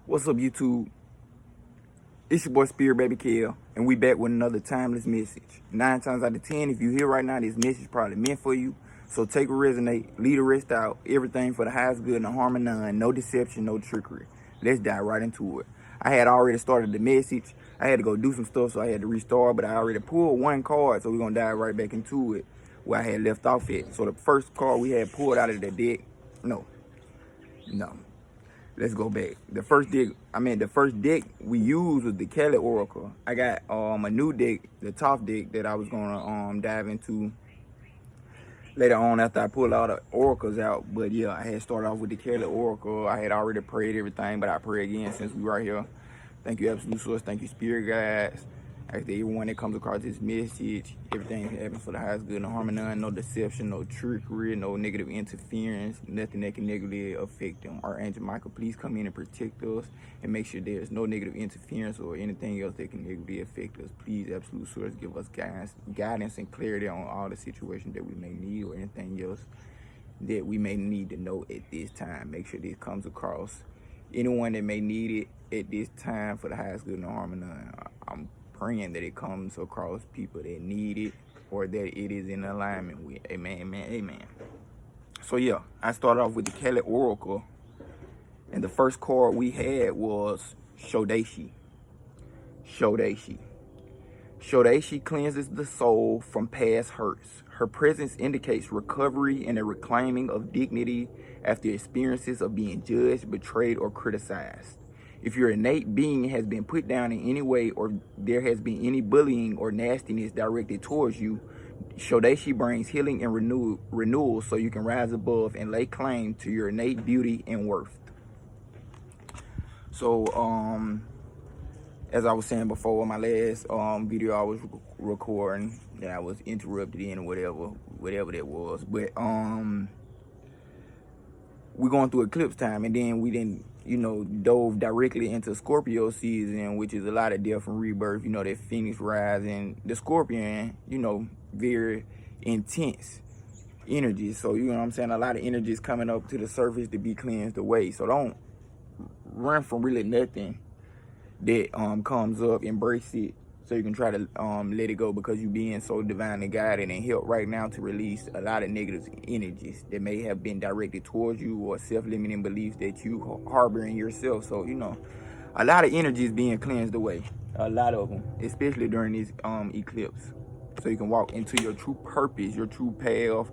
What's up, YouTube? It's your boy Spirit Baby Kill, and we back with another timeless message. 9 times out of 10, if you hear right now, this message probably meant for you. So take a resonate, leave the rest out. Everything for the highest good and the harm of none. No deception, no trickery. Let's dive right into it. I had already started the message. I had to go do some stuff, so I had to restart, but I already pulled one card, so we're going to dive right back into it where I had left off at. So the first card we had pulled out of the deck, no. Let's go back. The first deck we used was the Kelly Oracle. I got a new deck, the top deck that I was gonna dive into later on after I pull all the oracles out. But yeah, I had started off with the Kelly Oracle. I had already prayed everything, but I pray again since we right here. Thank you, Absolute Source. Thank you, Spirit Guides. After everyone that comes across this message, everything happens for the highest good and harm of none. No deception, no trickery, no negative interference, nothing that can negatively affect them. Archangel Michael, please come in and protect us and make sure there's no negative interference or anything else that can negatively affect us. Please, Absolute Source, give us guidance and clarity on all the situations that we may need or anything else that we may need to know at this time. Make sure this comes across anyone that may need it at this time for the highest good and harm of none. I'm praying that it comes across people that need it or that it is in alignment with. Amen, amen, amen. So yeah, I started off with the Kelly Oracle, and the first card we had was Shodeshi. Shodeshi cleanses the soul from past hurts. Her presence indicates recovery and a reclaiming of dignity after experiences of being judged, betrayed, or criticized. If your innate being has been put down in any way or there has been any bullying or nastiness directed towards you, Shodeshi brings healing and renewal so you can rise above and lay claim to your innate beauty and worth. So, as I was saying before, in my last video I was recording, that I was interrupted in or whatever that was. But we're going through eclipse time, and then we didn't, dove directly into Scorpio season, which is a lot of death and rebirth. That Phoenix rising, the Scorpion, very intense energy. So, what I'm saying, a lot of energy is coming up to the surface to be cleansed away. So don't run from really nothing that comes up. Embrace it so you can try to let it go, because you're being so divinely guided and helped right now to release a lot of negative energies that may have been directed towards you or self-limiting beliefs that you harbor in yourself. So a lot of energy is being cleansed away, a lot of them, especially during this eclipse, so you can walk into your true purpose, your true path.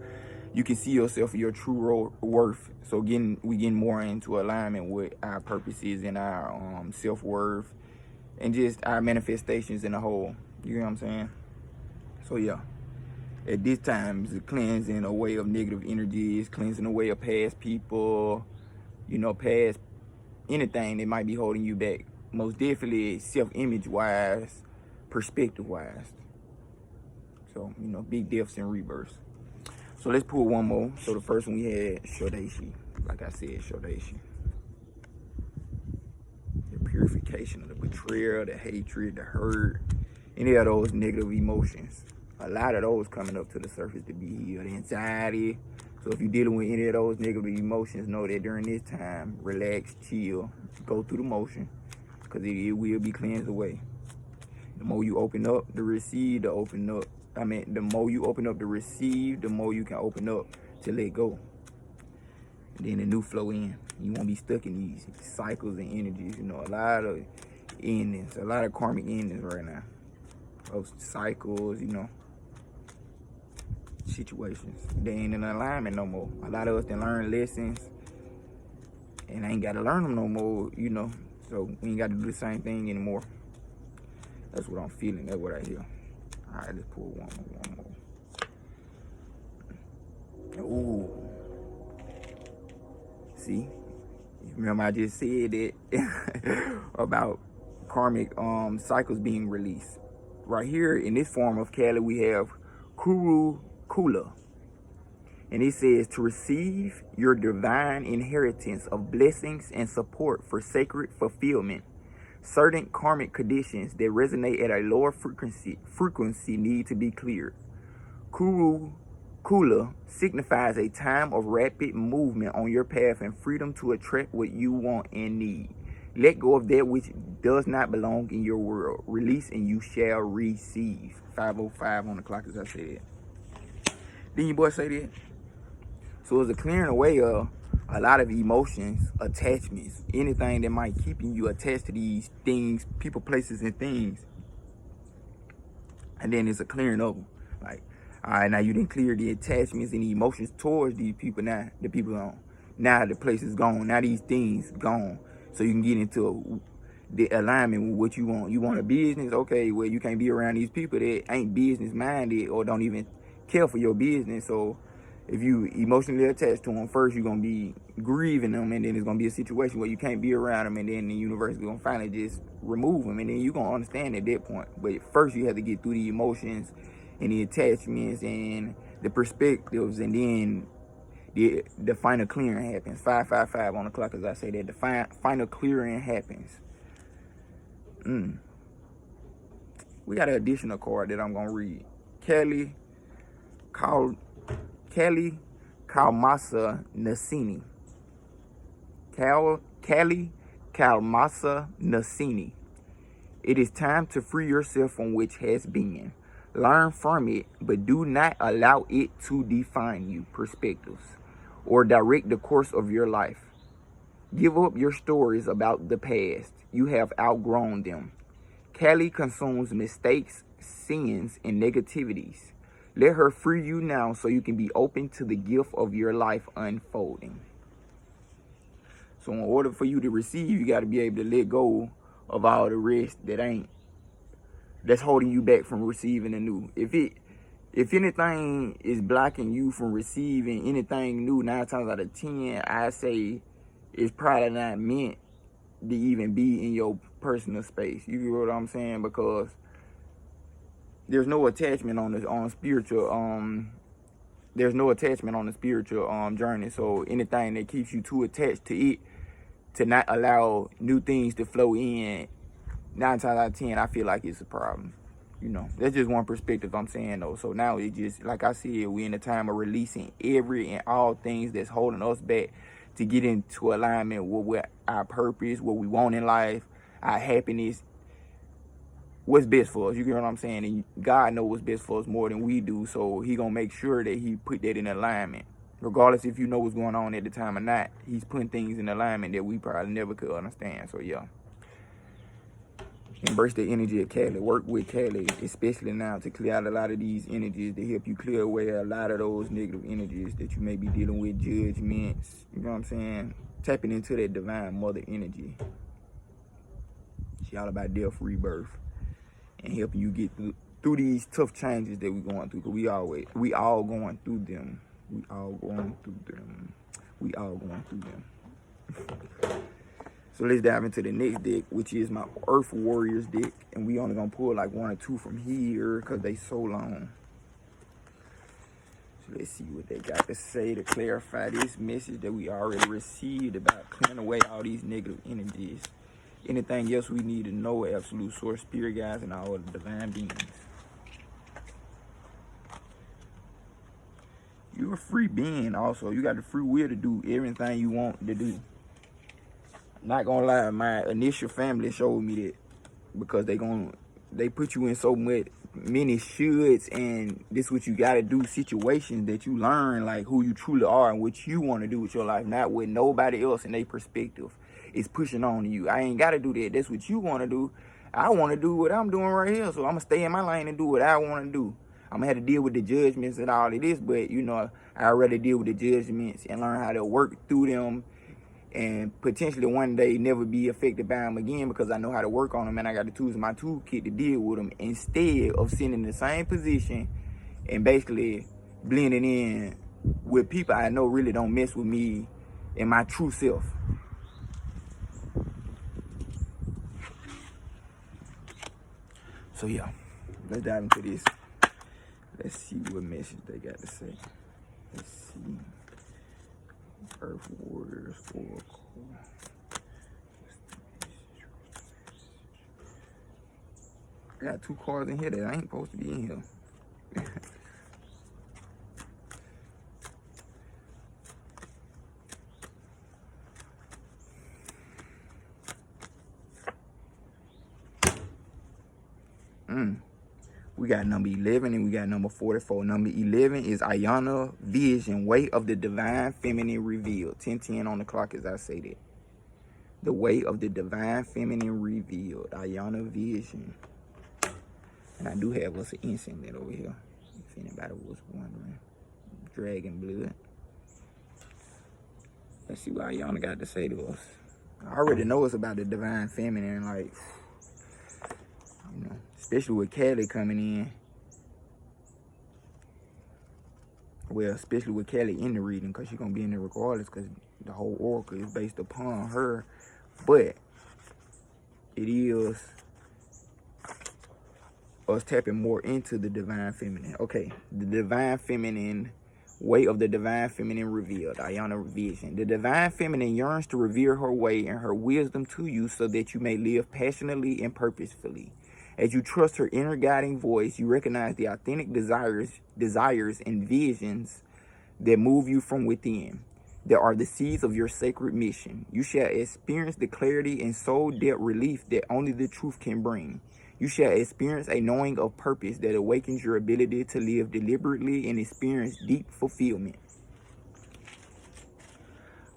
You can see yourself for your true worth. So we getting more into alignment with our purposes and our self-worth and just our manifestations in a whole. You know what I'm saying? So yeah, at this time, it's a cleansing away of negative energies, cleansing away of past people, past anything that might be holding you back. Most definitely self-image wise, perspective wise. So, big deaths and rebirths. So let's pull one more. So the first one we had Shodeshi. Like I said, Shodeshi. The purification of the betrayal, the hatred, the hurt, any of those negative emotions. A lot of those coming up to the surface to be healed. Anxiety. So if you're dealing with any of those negative emotions, know that during this time, relax, chill, go through the motion, because it will be cleansed away. The more you open up to receive, the more you open up to receive, the more you can open up to let go. And then the new flow in. You won't be stuck in these cycles and energies. A lot of endings, a lot of karmic endings right now. Those cycles, situations. They ain't in alignment no more. A lot of us done learn lessons and I ain't got to learn them no more, So we ain't got to do the same thing anymore. That's what I'm feeling. That's what I hear. All right, let's pull one more. Ooh. See? Remember I just said that about karmic cycles being released. Right here in this form of Kali, we have Kuru Kula. And it says to receive your divine inheritance of blessings and support for sacred fulfillment. Certain karmic conditions that resonate at a lower frequency need to be cleared. Kuru Kula signifies a time of rapid movement on your path and freedom to attract what you want and need. Let go of that which does not belong in your world. Release and you shall receive. 5:05 on the clock, as I said. Didn't your boy say that? So it's a clearing away of a lot of emotions, attachments, anything that might keeping you attached to these things, people, places, and things. And then it's a clearing of them. Like, all right, now you didn't clear the attachments and the emotions towards these people. Now the people gone. Now the place is gone. Now these things gone. So you can get into the alignment with what you want. You want a business? Okay, well, you can't be around these people that ain't business minded or don't even care for your business. So if you emotionally attached to them, first you're going to be grieving them, and then it's going to be a situation where you can't be around them, and then the universe is going to finally just remove them, and then you're going to understand at that point. But first you have to get through the emotions and the attachments and the perspectives, and then the final clearing happens. 5:55 on the clock, as I say that. The final clearing happens. We got an additional card that I'm going to read. Kelly Kalmasa Nasini. Kelly Kalmasa Nasini. It is time to free yourself from which has been. Learn from it, but do not allow it to define you, perspectives, or direct the course of your life. Give up your stories about the past. You have outgrown them. Kelly consumes mistakes, sins, and negativities. Let her free you now so you can be open to the gift of your life unfolding. So in order for you to receive, you got to be able to let go of all the rest that's holding you back from receiving the new. If anything is blocking you from receiving anything new, 9 times out of 10, I say it's probably not meant to even be in your personal space. You get what I'm saying? Because there's no attachment on the spiritual there's no attachment on the spiritual journey. So anything that keeps you too attached to it, to not allow new things to flow in, 9 times out of 10, I feel like it's a problem. You know, that's just one perspective I'm saying though. So now it just, like I said, we're in a time of releasing every and all things that's holding us back to get into alignment with our purpose, what we want in life, our happiness, what's best for us. You get what I'm saying? And God knows what's best for us more than we do. So he gonna make sure that he put that in alignment. Regardless if you know what's going on at the time or not, he's putting things in alignment that we probably never could understand. So yeah. Embrace the energy of Kali. Work with Kali, especially now, to clear out a lot of these energies, to help you clear away a lot of those negative energies that you may be dealing with, judgments, you know what I'm saying? Tapping into that divine mother energy. She all about death, rebirth, and helping you get through these tough changes that we're going through, because we all going through them. We all going through them. So let's dive into the next deck, which is my Earth Warriors deck. And we only gonna pull like 1 or 2 from here because they so long. So let's see what they got to say to clarify this message that we already received about clearing away all these negative energies. Anything else we need to know, absolute source, spirit guides, and all the divine beings. You're a free being also. You got the free will to do everything you want to do. Not gonna lie, my initial family showed me that, because they put you in so many shoulds, and this what you gotta do situations that you learn like who you truly are and what you want to do with your life, not what nobody else in their perspective is pushing on you. I ain't gotta do that. That's what you want to do. I want to do what I'm doing right here, so I'm gonna stay in my lane and do what I want to do. I'm gonna have to deal with the judgments and all of this, but you know, I'd rather deal with the judgments and learn how to work through them, and potentially one day never be affected by them again, because I know how to work on them and I got the tools in my toolkit to deal with them, instead of sitting in the same position and basically blending in with people I know really don't mess with me and my true self. So yeah, let's dive into this. Let's see what message they got to say. Let's see. Earth Warriors Oracle. I got 2 cards in here that ain't supposed to be in here. We got number 11 and we got number 44. Number 11 is Ayana Vision, Way of the Divine Feminine Revealed. 10:10 on the clock as I say that. The Way of the Divine Feminine Revealed. Ayana Vision. And I do have us an incense over here, if anybody was wondering. Dragon blood. Let's see what Ayana got to say to us. I already know it's about the divine feminine, like, you know, especially with Kelly coming in. Well, especially with Kelly in the reading, because she's going to be in there regardless, because the whole oracle is based upon her. But it is us tapping more into the divine feminine. Okay, the divine feminine, Way of the Divine Feminine Revealed. Ayana Vision. The divine feminine yearns to reveal her way and her wisdom to you so that you may live passionately and purposefully. As you trust her inner guiding voice, you recognize the authentic desires and visions that move you from within. They are the seeds of your sacred mission. You shall experience the clarity and soul depth relief that only the truth can bring. You shall experience a knowing of purpose that awakens your ability to live deliberately and experience deep fulfillment.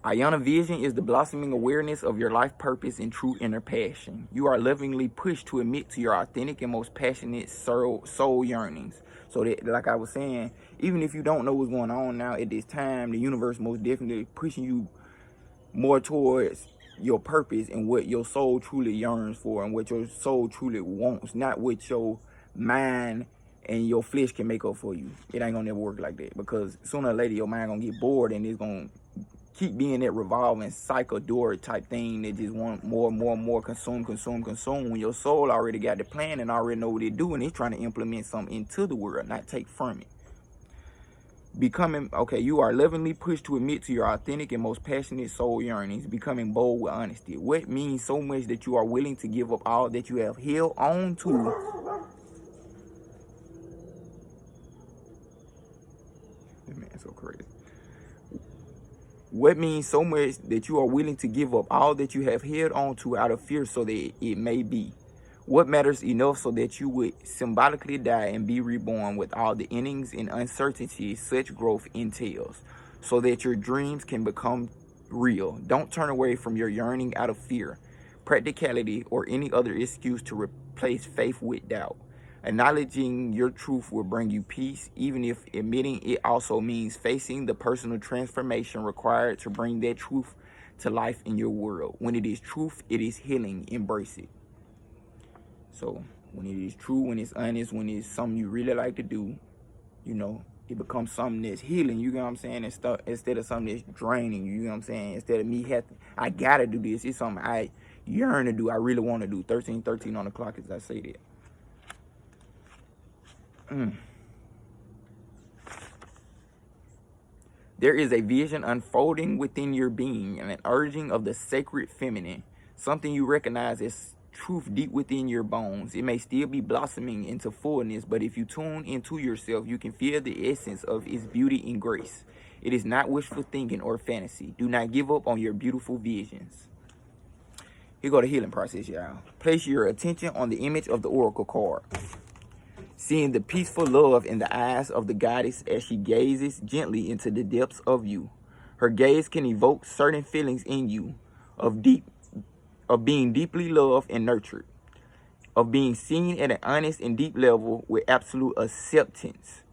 Ayana Vision is the blossoming awareness of your life purpose and true inner passion. You are lovingly pushed to admit to your authentic and most passionate soul yearnings. So that, like I was saying, even if you don't know what's going on now at this time, the universe most definitely pushing you more towards your purpose and what your soul truly yearns for and what your soul truly wants, not what your mind and your flesh can make up for you. It ain't gonna never work like that, because sooner or later your mind gonna get bored and it's gonna keep being that revolving cycle door type thing that just want more and more and more, consume when your soul already got the plan and already know what it do, and it's trying to implement something into the world, not take from it. You are lovingly pushed to admit to your authentic and most passionate soul yearnings, becoming bold with honesty. What means so much that you are willing to give up all that you have held on to. This man's so crazy. What means so much that you are willing to give up all that you have held on to out of fear so that it may be? What matters enough so that you would symbolically die and be reborn with all the innings and uncertainties such growth entails, so that your dreams can become real? Don't turn away from your yearning out of fear, practicality, or any other excuse to replace faith with doubt. Acknowledging your truth will bring you peace, even if admitting it also means facing the personal transformation required to bring that truth to life in your world. When it is truth, it is healing. Embrace it. So when it is true, when it's honest, when it's something you really like to do, you know, it becomes something that's healing, you know what I'm saying, instead of something that's draining you, you know what I'm saying? Instead of me I gotta do this, it's something I yearn to do, I really want to do. 13:13 on the clock as I say that. There is a vision unfolding within your being and an urging of the sacred feminine, something you recognize as truth deep within your bones. It may still be blossoming into fullness, but if you tune into yourself, you can feel the essence of its beauty and grace. It is not wishful thinking or fantasy. Do not give up on your beautiful visions. Here go the healing process, y'all. Place your attention on the image of the oracle card. Seeing the peaceful love in the eyes of the goddess as she gazes gently into the depths of you. Her gaze can evoke certain feelings in you of being deeply loved and nurtured, of being seen at an honest and deep level with absolute acceptance.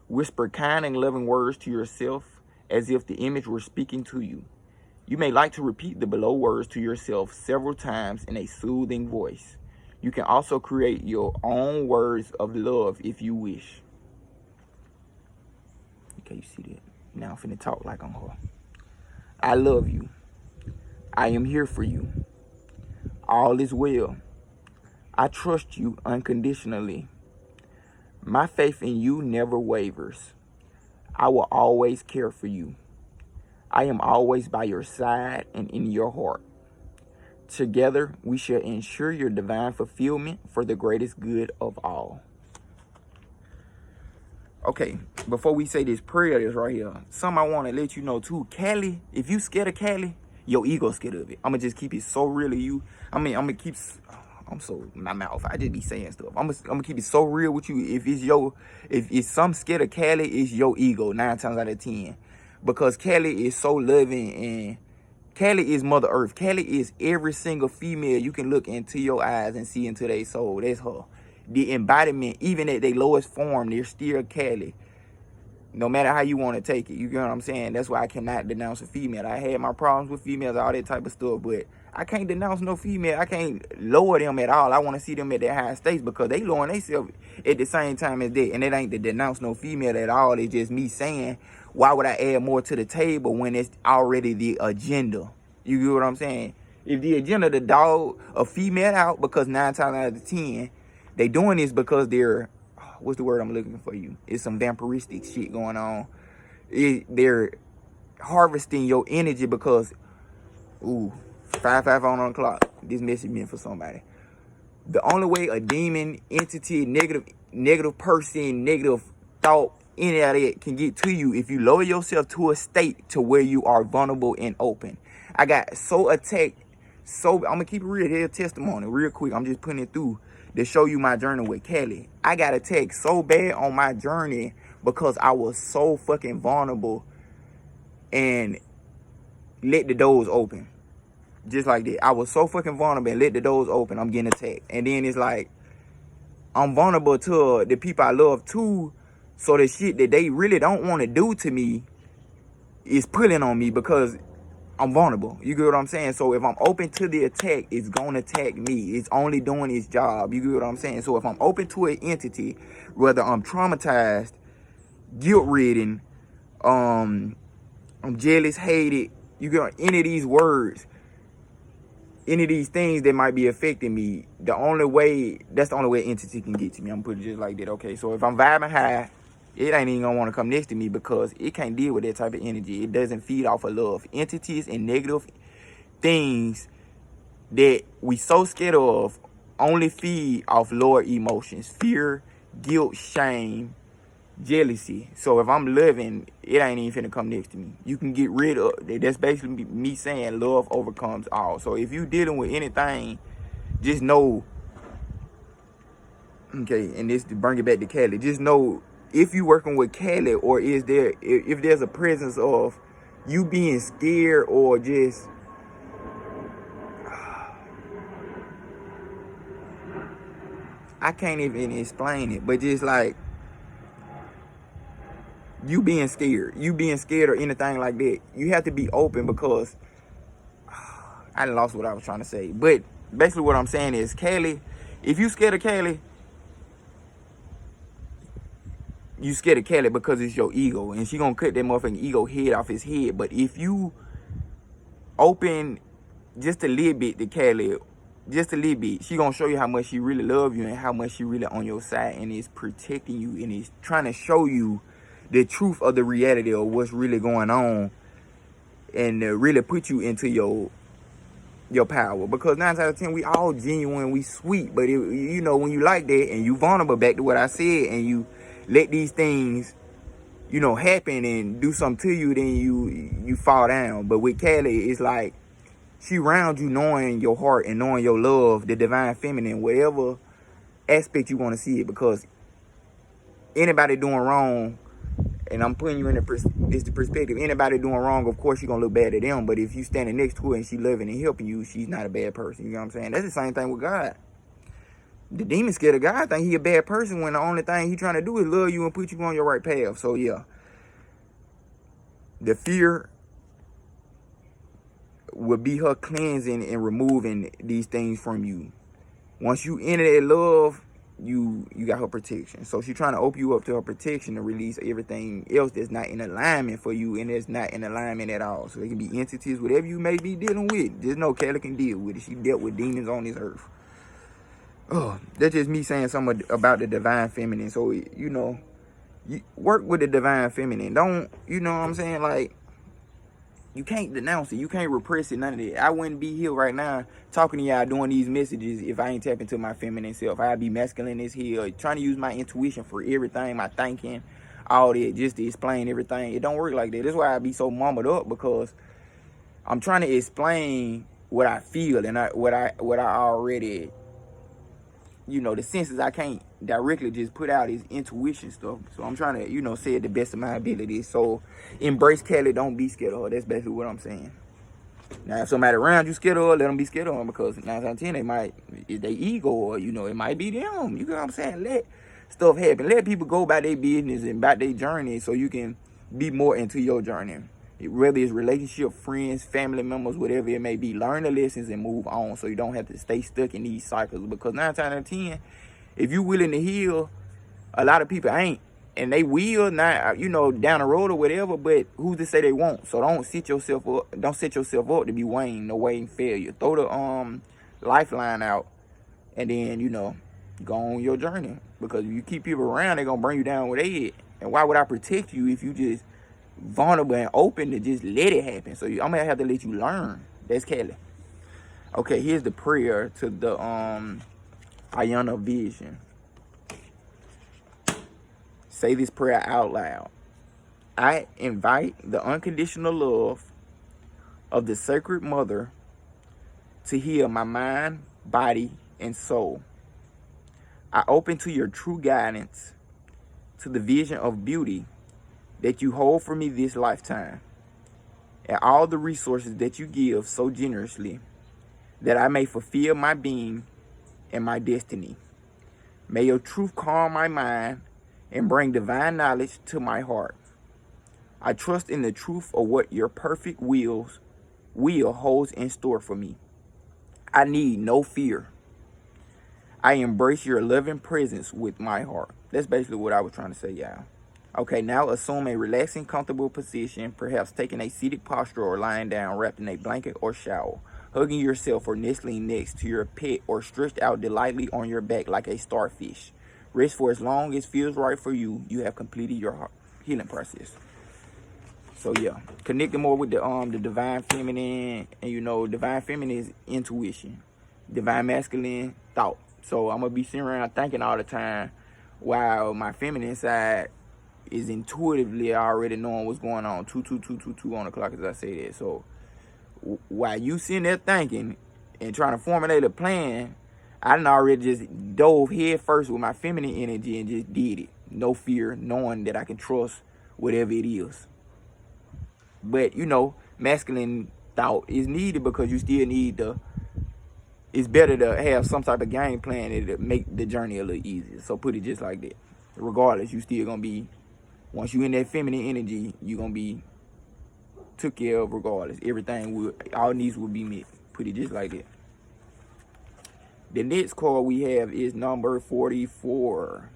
Whisper kind and loving words to yourself as if the image were speaking to you. You may like to repeat the below words to yourself several times in a soothing voice. You can also create your own words of love if you wish. Okay, you see that? Now I'm finna talk like I'm her. I love you. I am here for you. All is well. I trust you unconditionally. My faith in you never wavers. I will always care for you. I am always by your side and in your heart. Together, we shall ensure your divine fulfillment for the greatest good of all. Okay, before we say this prayer that's right here, something I want to let you know too. Cali, if you scared of Cali, your ego scared of it. I'm going to just keep it so real to you. I'm going to keep... I'm so my mouth. I just be saying stuff. I'm gonna keep it so real with you. If it's some scared of Cali, it's your ego 9 times out of 10, because Cali is so loving, and Cali is Mother Earth. Cali is every single female you can look into your eyes and see into their soul. That's her. The embodiment, even at their lowest form, they're still Cali. No matter how you want to take it, you get what I'm saying? That's why I cannot denounce a female. I had my problems with females, all that type of stuff, but I can't denounce no female. I can't lower them at all. I want to see them at their high stakes, because they lowering themselves at the same time as that. And it ain't to denounce no female at all. It's just me saying, why would I add more to the table when it's already the agenda? You get what I'm saying? If the agenda to dog a female out, because 9 times out of 10, they doing this because they're, what's the word I'm looking for you? It's some vampiristic shit going on. They're harvesting your energy because, ooh, 5 on the clock. This message meant for somebody. The only way a demon, entity, negative person, negative thought, any of that can get to you, if you lower yourself to a state to where you are vulnerable and open. I got so attacked. I'm gonna keep it real. Here's testimony real quick. I'm just putting it through to show you my journey with Cali. I got attacked so bad on my journey because I was so fucking vulnerable and let the doors open. Just like that. I was so fucking vulnerable and let the doors open. I'm getting attacked. And then it's like, I'm vulnerable to the people I love too. So the shit that they really don't want to do to me is pulling on me because I'm vulnerable. You get what I'm saying? So if I'm open to the attack, it's gonna attack me. It's only doing its job. You get what I'm saying? So if I'm open to an entity, whether I'm traumatized, guilt-ridden, I'm jealous, hated, you get any of these words, any of these things that might be affecting me, that's the only way entity can get to me. I'm putting it just like that. Okay, so if I'm vibing high, it ain't even gonna want to come next to me because it can't deal with that type of energy. It doesn't feed off of love. Entities and negative things that we so scared of only feed off lower emotions: fear, guilt, shame, jealousy. So if I'm loving, it ain't even finna come next to me. You can get rid of it. That's basically me saying love overcomes all. So if you dealing with anything, just know, okay, and this to bring it back to Cali, just know, if you working with Cali, or if there's a presence of you being scared, or just I can't even explain it, but just like you being scared or anything like that, you have to be open, because I lost what I was trying to say. But basically what I'm saying is, Cali, if you scared of Cali, you scared of Cali because it's your ego, and she gonna cut that motherfucking ego head off his head. But if you open just a little bit to Cali, just a little bit, she gonna show you how much she really love you and how much she really on your side and is protecting you and is trying to show you the truth of the reality of what's really going on, and really put you into your power. Because 9 out of 10, we all genuine, we sweet, but you know, when you like that and you vulnerable, back to what I said, and you let these things, you know, happen and do something to you, then you fall down. But with Cali, it's like she around you, knowing your heart and knowing your love, the divine feminine, whatever aspect you want to see it. Because anybody doing wrong, and I'm putting you in the perspective, anybody doing wrong, of course you're gonna look bad at them. But if you standing next to her and she loving and helping you, she's not a bad person. You know what I'm saying? That's the same thing with God. The demon scared of God, think he a bad person, when the only thing he trying to do is love you and put you on your right path. So yeah, the fear will be her cleansing and removing these things from you. Once you enter that love, you got her protection. So she's trying to open you up to her protection to release everything else that's not in alignment for you, and it's not in alignment at all. So it can be entities, whatever you may be dealing with. Just know Cali can deal with it. She dealt with demons on this earth. Oh, that's just me saying something about the divine feminine. So, you know, you work with the divine feminine. Don't, you know what I'm saying? Like, you can't denounce it. You can't repress it, none of that. I wouldn't be here right now talking to y'all doing these messages if I ain't tap into my feminine self. I'd be masculine as hell, trying to use my intuition for everything, my thinking, all that, just to explain everything. It don't work like that. That's why I be so mumbled up, because I'm trying to explain what I feel and what I already you know, the senses I can't directly just put out is intuition stuff. So I'm trying to, you know, say it the best of my ability. So embrace Kelly, don't be scared of her. That's basically what I'm saying. Now, if somebody around you scared of her, let them be scared of her, because 9 out of 10, they might, it's their ego, or, you know, it might be them. You know what I'm saying? Let stuff happen. Let people go about their business and about their journey so you can be more into your journey. Whether it's relationship, friends, family members, whatever it may be, learn the lessons and move on so you don't have to stay stuck in these cycles. Because 9 out of 10, if you're willing to heal, a lot of people ain't. And they will not, you know, down the road or whatever, but who's to say they won't? So don't set yourself up to be Wayne, no Wayne failure. Throw the lifeline out and then, you know, go on your journey. Because if you keep people around, they're gonna bring you down with their head. And why would I protect you if you just vulnerable and open to just let it happen? So I'm gonna have to let you learn. That's Kelly. Okay, here's the prayer to the Ayana vision. Say this prayer out loud. I invite the unconditional love of the Sacred Mother to heal my mind, body, and soul. I open to your true guidance, to the vision of beauty that you hold for me this lifetime, and all the resources that you give so generously, that I may fulfill my being and my destiny. May your truth calm my mind and bring divine knowledge to my heart. I trust in the truth of what your perfect will holds in store for me. I need no fear. I embrace your loving presence with my heart. That's basically what I was trying to say, y'all. Okay, now assume a relaxing, comfortable position, perhaps taking a seated posture or lying down, wrapped in a blanket or shawl, hugging yourself or nestling next to your pet, or stretched out delightfully on your back like a starfish. Rest for as long as feels right for you. You have completed your healing process. So yeah, connecting more with the divine feminine, and you know, divine feminine is intuition, divine masculine thought. So I'm gonna be sitting around thinking all the time, while my feminine side is intuitively already knowing what's going on. 22222 on the clock, as I say that. So while you sitting there thinking and trying to formulate a plan, I done already just dove head first with my feminine energy and just did it. No fear, knowing that I can trust whatever it is. But, you know, masculine thought is needed, because you still need it's better to have some type of game plan to make the journey a little easier. So put it just like that. Regardless, you still going to be, once you in that feminine energy, you're going to be took care of regardless. All needs will be met. Put it just like that. The next card we have is number 44.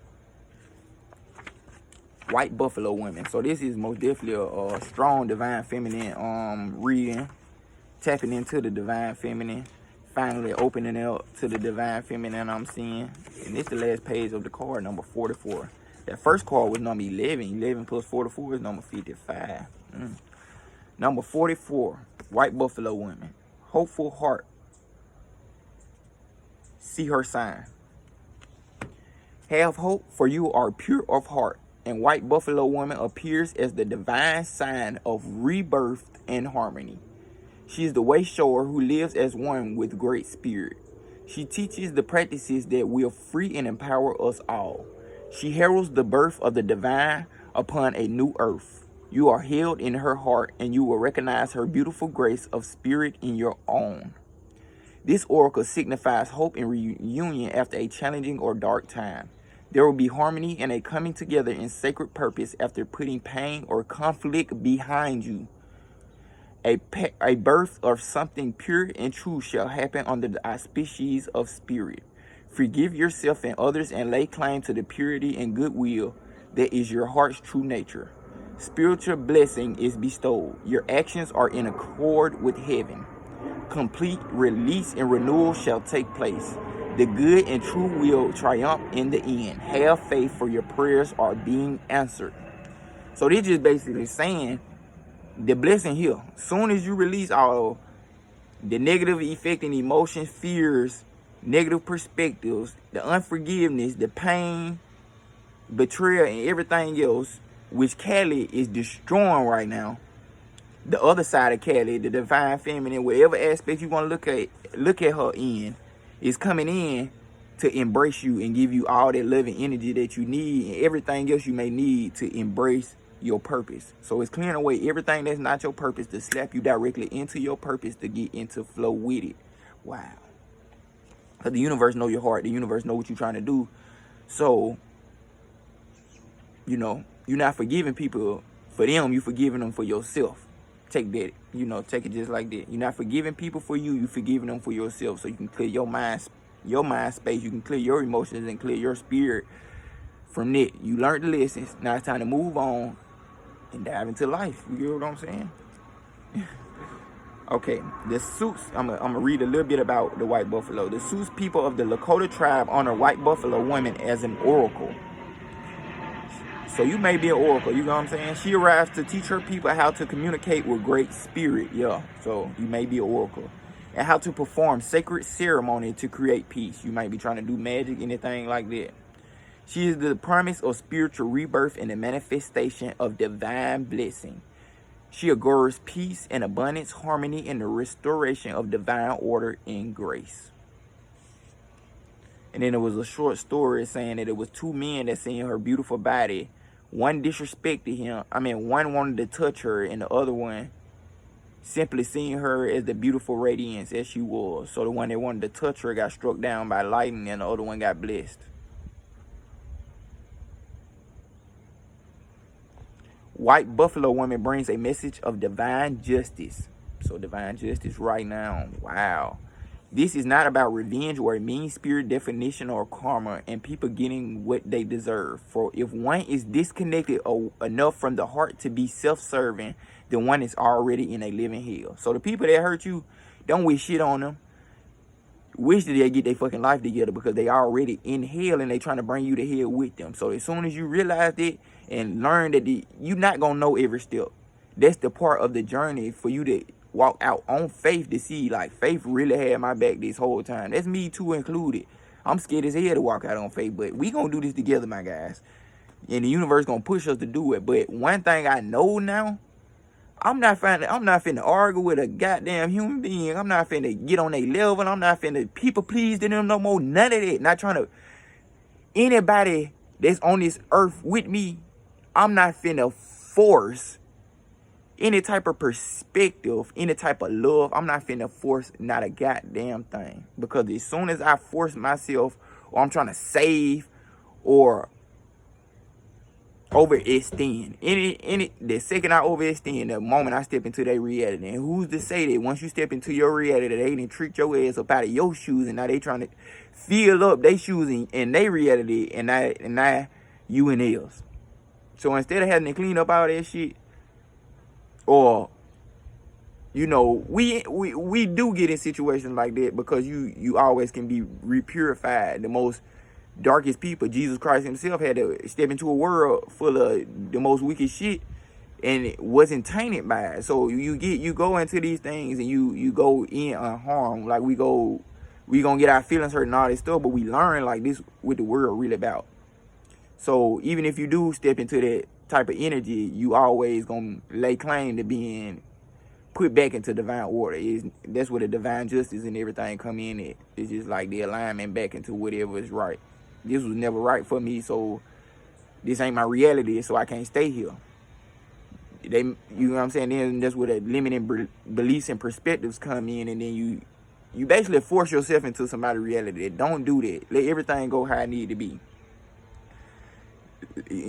White Buffalo Women. So this is most definitely a strong divine feminine reading. Tapping into the divine feminine. Finally opening up to the divine feminine I'm seeing. And this is the last page of the card, number 44. That first card was number 11. 11 plus 44 is number 55. Number 44. White Buffalo Women. Hopeful heart. See her sign. Have hope, for you are pure of heart. And White Buffalo Woman appears as the divine sign of rebirth and harmony. She is the way shower who lives as one with great spirit. She teaches the practices that will free and empower us all. She heralds the birth of the divine upon a new earth. You are held in her heart, and you will recognize her beautiful grace of spirit in your own. This oracle signifies hope and reunion after a challenging or dark time. There will be harmony and a coming together in sacred purpose after putting pain or conflict behind you. A birth of something pure and true shall happen under the auspices of spirit. Forgive yourself and others and lay claim to the purity and goodwill that is your heart's true nature. Spiritual blessing is bestowed. Your actions are in accord with heaven. Complete release and renewal shall take place. The good and true will triumph in the end. Have faith, for your prayers are being answered. So this just basically saying the blessing here. Soon as you release all the negative affecting emotions, fears, negative perspectives, the unforgiveness, the pain, betrayal, and everything else, which Kelly is destroying right now. The other side of Kelly, the divine feminine, whatever aspect you want to look at her in, is coming in to embrace you and give you all that loving energy that you need and everything else you may need to embrace your purpose. So it's clearing away everything that's not your purpose to slap you directly into your purpose to get into flow with it. Wow. Because the universe know your heart. The universe know what you're trying to do. So, you know, you're not forgiving people for them. You're forgiving them for yourself. Take that, you know, take it just like that. You're not forgiving people for you. You're forgiving them for yourself. So you can clear your mind space. You can clear your emotions and clear your spirit from that. You learned the lessons. Now it's time to move on and dive into life. You get what I'm saying? Okay, the Sioux, I'm gonna read a little bit about the white buffalo. The Sioux people of the Lakota tribe honor white buffalo woman as an oracle. So you may be an oracle, you know what I'm saying? She arrives to teach her people how to communicate with great spirit, yeah. So you may be an oracle. And how to perform sacred ceremony to create peace. You might be trying to do magic, anything like that. She is the promise of spiritual rebirth and the manifestation of divine blessing. She augurs peace and abundance, harmony, and the restoration of divine order and grace. And then there was a short story saying that it was two men that seen her beautiful body. One disrespected him. One wanted to touch her, and the other one simply seeing her as the beautiful radiance as she was. So the one that wanted to touch her got struck down by lightning, and the other one got blessed. White buffalo woman brings a message of divine justice. So divine justice right now. Wow. This is not about revenge or a mean spirit definition or karma and people getting what they deserve. For if one is disconnected enough from the heart to be self-serving, then one is already in a living hell. So the people that hurt you, don't wish shit on them. Wish that they get their fucking life together, because they already in hell and they trying to bring you to hell with them. So as soon as you realize that and learn that you're not going to know every step. That's the part of the journey for you to walk out on faith to see, like, faith really had my back this whole time. That's me too included. I'm scared as hell to walk out on faith, but we going to do this together, my guys. And the universe going to push us to do it. But one thing I know now, I'm not finna argue with a goddamn human being. I'm not finna get on their level. I'm not finna people please to them no more. None of that. Not trying to. Anybody that's on this earth with me, I'm not finna force any type of perspective, any type of love. I'm not finna force not a goddamn thing. Because as soon as I force myself, or I'm trying to save, or overextend, the second I overextend, the moment I step into their reality. And who's to say that once you step into your reality, they didn't treat your ass up out of your shoes, and now they trying to fill up their shoes in their reality, and now you in theirs. So instead of having to clean up all that shit, or, you know, we do get in situations like that, because you always can be repurified. The most darkest people, Jesus Christ himself, had to step into a world full of the most wicked shit, and it wasn't tainted by it. So you go into these things, and you go in unharmed. Like we gonna get our feelings hurt and all this stuff, but we learn, like, this what the world really about. So even if you do step into that type of energy, you always gonna lay claim to being put back into divine order. That's where the divine justice and everything come in at. It's just like the alignment back into whatever is right. This was never right for me, so this ain't my reality, so I can't stay here. You know what I'm saying? Then that's where the limiting beliefs and perspectives come in, and then you basically force yourself into somebody's reality. Don't do that. Let everything go how it need to be.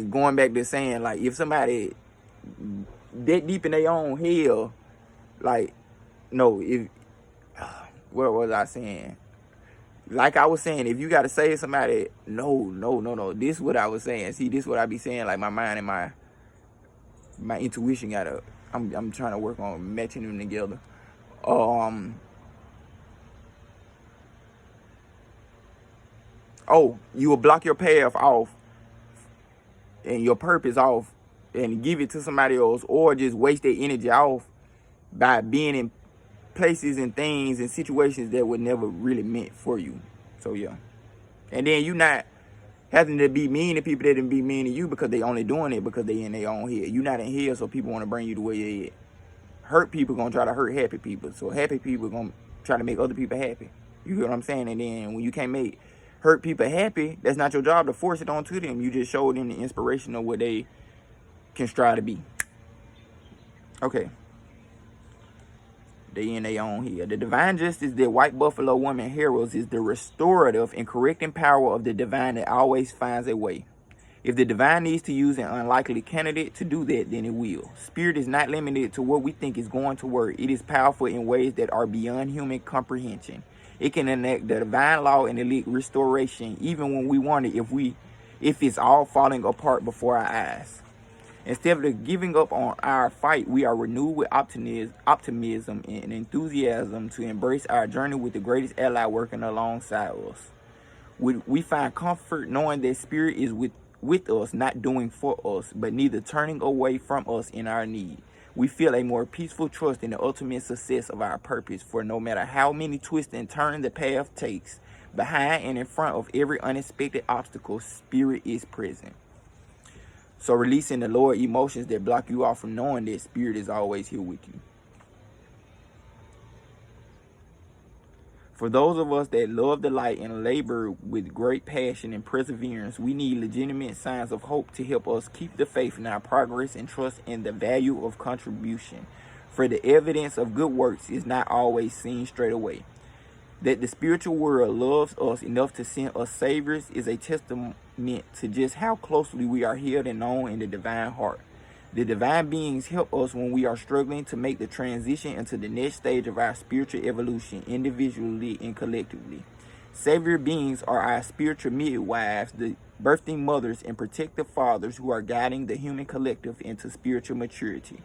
Going back to saying, like, if somebody that deep in their own hell, like, no, if what was I saying? Like I was saying, if you got to say to somebody, no, this is what I was saying. See, this is what I be saying, like, my mind and my intuition gotta, I'm trying to work on matching them together. You will block your path off and your purpose off and give it to somebody else, or just waste their energy off by being in places and things and situations that were never really meant for you. So yeah. And then you not having to be mean to people that didn't be mean to you because they only doing it because they in their own head. You not in here, so people want to bring you to where you're at. Hurt people gonna try to hurt happy people. So happy people gonna try to make other people happy. You get what I'm saying? And then when you can't make hurt people happy, that's not your job to force it onto them. You just show them the inspiration of what they can strive to be. Okay. They in their own here. The divine justice that white buffalo woman heralds is the restorative and correcting power of the divine that always finds a way. If the divine needs to use an unlikely candidate to do that, then it will. Spirit is not limited to what we think is going to work. It is powerful in ways that are beyond human comprehension. It can enact the divine law and elite restoration, even when we wonder if it's all falling apart before our eyes. Instead of giving up on our fight, we are renewed with optimism and enthusiasm to embrace our journey with the greatest ally working alongside us. We find comfort knowing that Spirit is with us, not doing for us, but neither turning away from us in our need. We feel a more peaceful trust in the ultimate success of our purpose, for no matter how many twists and turns the path takes, behind and in front of every unexpected obstacle, Spirit is present. So releasing the lower emotions that block you off from knowing that Spirit is always here with you. For those of us that love the light and labor with great passion and perseverance, we need legitimate signs of hope to help us keep the faith in our progress and trust in the value of contribution. For the evidence of good works is not always seen straight away. That the spiritual world loves us enough to send us saviors is a testament to just how closely we are held and known in the divine heart. The divine beings help us when we are struggling to make the transition into the next stage of our spiritual evolution, individually and collectively. Savior beings are our spiritual midwives, the birthing mothers and protective fathers who are guiding the human collective into spiritual maturity.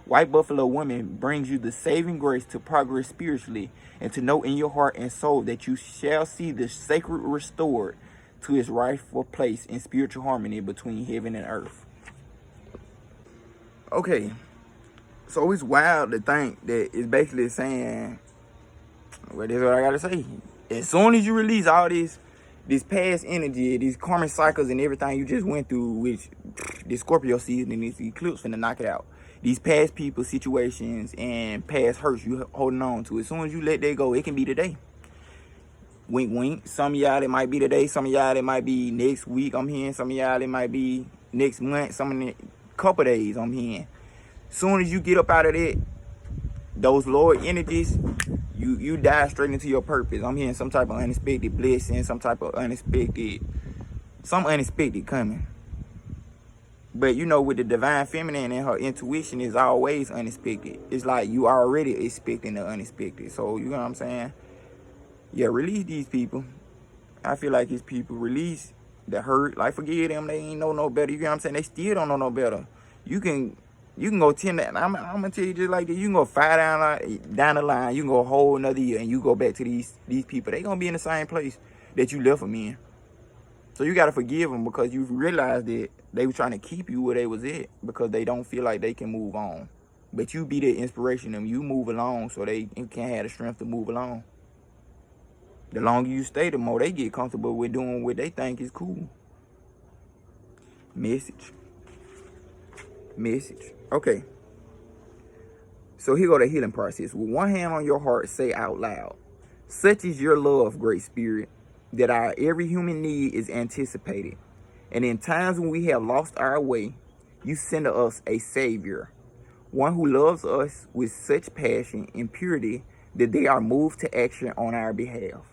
White Buffalo Woman brings you the saving grace to progress spiritually and to know in your heart and soul that you shall see the sacred restored to its rightful place in spiritual harmony between heaven and earth. Okay, so it's wild to think that it's basically saying, well, this is what I gotta say. As soon as you release all this past energy, these karmic cycles and everything you just went through, which this Scorpio season and this eclipse finna knock it out. These past people, situations, and past hurts you holding on to. As soon as you let that go, it can be today. Wink, wink. Some of y'all, it might be today. Some of y'all, it might be next week. I'm hearing some of y'all, it might be next month. Some of the couple days, I'm hearing. Soon as you get up out of that, those lower energies, you dive straight into your purpose. I'm hearing some type of unexpected blessing, some unexpected coming. But you know, with the divine feminine and her intuition is always unexpected. It's like you already expecting the unexpected. So you know what I'm saying? Yeah, release these people. I feel like these people release the hurt. Like, forget them. They ain't know no better. You know what I'm saying? They still don't know no better. You can go 10. I'm gonna tell you just like this. You can go 5 down the line. You can go a whole another year, and you go back to these people. They gonna be in the same place that you left them in. So you gotta forgive them because you realize that they were trying to keep you where they was at because they don't feel like they can move on. But you be the inspiration. Them you move along so they can have the strength to move along. The longer you stay, the more they get comfortable with doing what they think is cool. Message. Okay. So here go the healing process. With one hand on your heart, say out loud, such is your love, Great Spirit, that our every human need is anticipated. And in times when we have lost our way, you send us a savior, one who loves us with such passion and purity that they are moved to action on our behalf.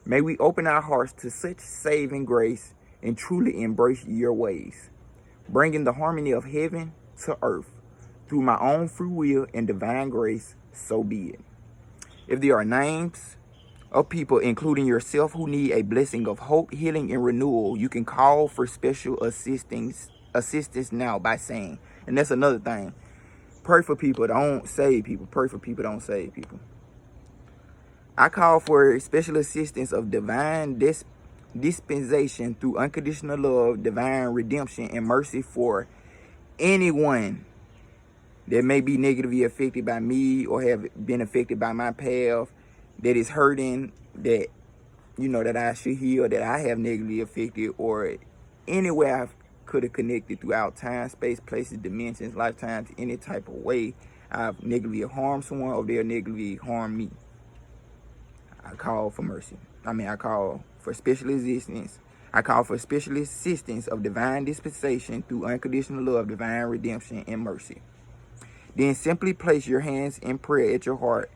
May we open our hearts to such saving grace and truly embrace your ways, bringing the harmony of heaven to earth through my own free will and divine grace, so be it. If there are names of people, including yourself, who need a blessing of hope, healing, and renewal, you can call for special assistance now by saying, and that's another thing, pray for people, don't save people. Pray for people, don't save people. I call for special assistance of divine dispensation through unconditional love, divine redemption, and mercy for anyone that may be negatively affected by me or have been affected by my path, that is hurting, that, you know, that I should heal, that I have negatively affected, or anywhere I could have connected throughout time, space, places, dimensions, lifetimes, any type of way I've negatively harmed someone or they'll negatively harm me. I call for mercy. I call for special assistance. I call for special assistance of divine dispensation through unconditional love, divine redemption, and mercy. Then simply place your hands in prayer at your heart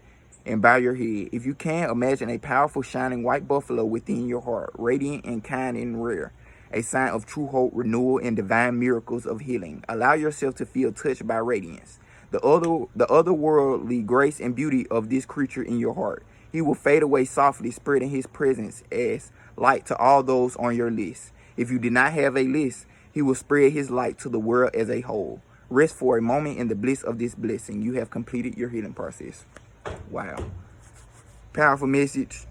and bow your head. If you can, imagine a powerful shining white buffalo within your heart, radiant and kind and rare, a sign of true hope, renewal, and divine miracles of healing. Allow yourself to feel touched by radiance, the otherworldly grace and beauty of this creature in your heart. He will fade away softly, spreading his presence as light to all those on your list. If you did not have a list, he will spread his light to the world as a whole. Rest for a moment in the bliss of this blessing. You have completed your healing process. Wow. Powerful message.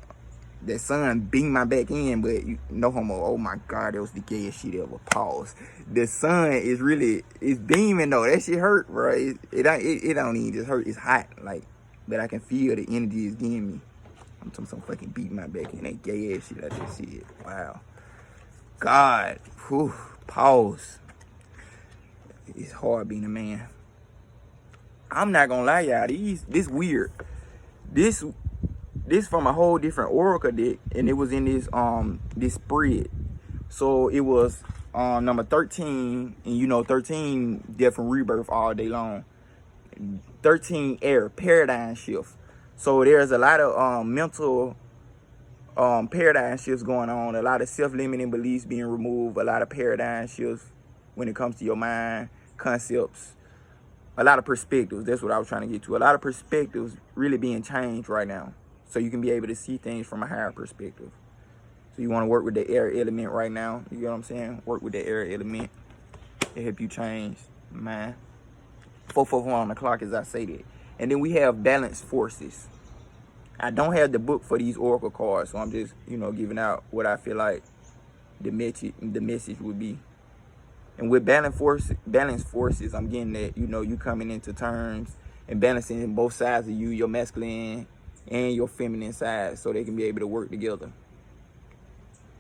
That sun beamed my back in, but no homo. Oh my God, that was the gayest shit ever. Pause. The sun is really, it's beaming though. That shit hurt, bro. It don't even just hurt. It's hot, like, but I can feel the energy it's giving me. I'm talking some fucking beating my back in. That gay ass shit I just said. Wow. God. Whew. Pause. It's hard being a man. I'm not gonna lie, y'all. This weird. This from a whole different oracle deck, and it was in this spread. So it was number 13, and you know 13 death and rebirth all day long. 13 air paradigm shift. So there's a lot of mental paradigm shifts going on, a lot of self-limiting beliefs being removed, a lot of paradigm shifts when it comes to your mind, concepts, a lot of perspectives. That's what I was trying to get to. A lot of perspectives really being changed right now, so you can be able to see things from a higher perspective. So you want to work with the air element right now. You know what I'm saying? Work with the air element to help you change mind. 444 on the clock as I say that. And then we have balanced forces. I don't have the book for these oracle cards, so I'm just, you know, giving out what I feel like the message would be. And with balanced forces, I'm getting that, you know, you coming into terms and balancing both sides of you, your masculine and your feminine side, so they can be able to work together.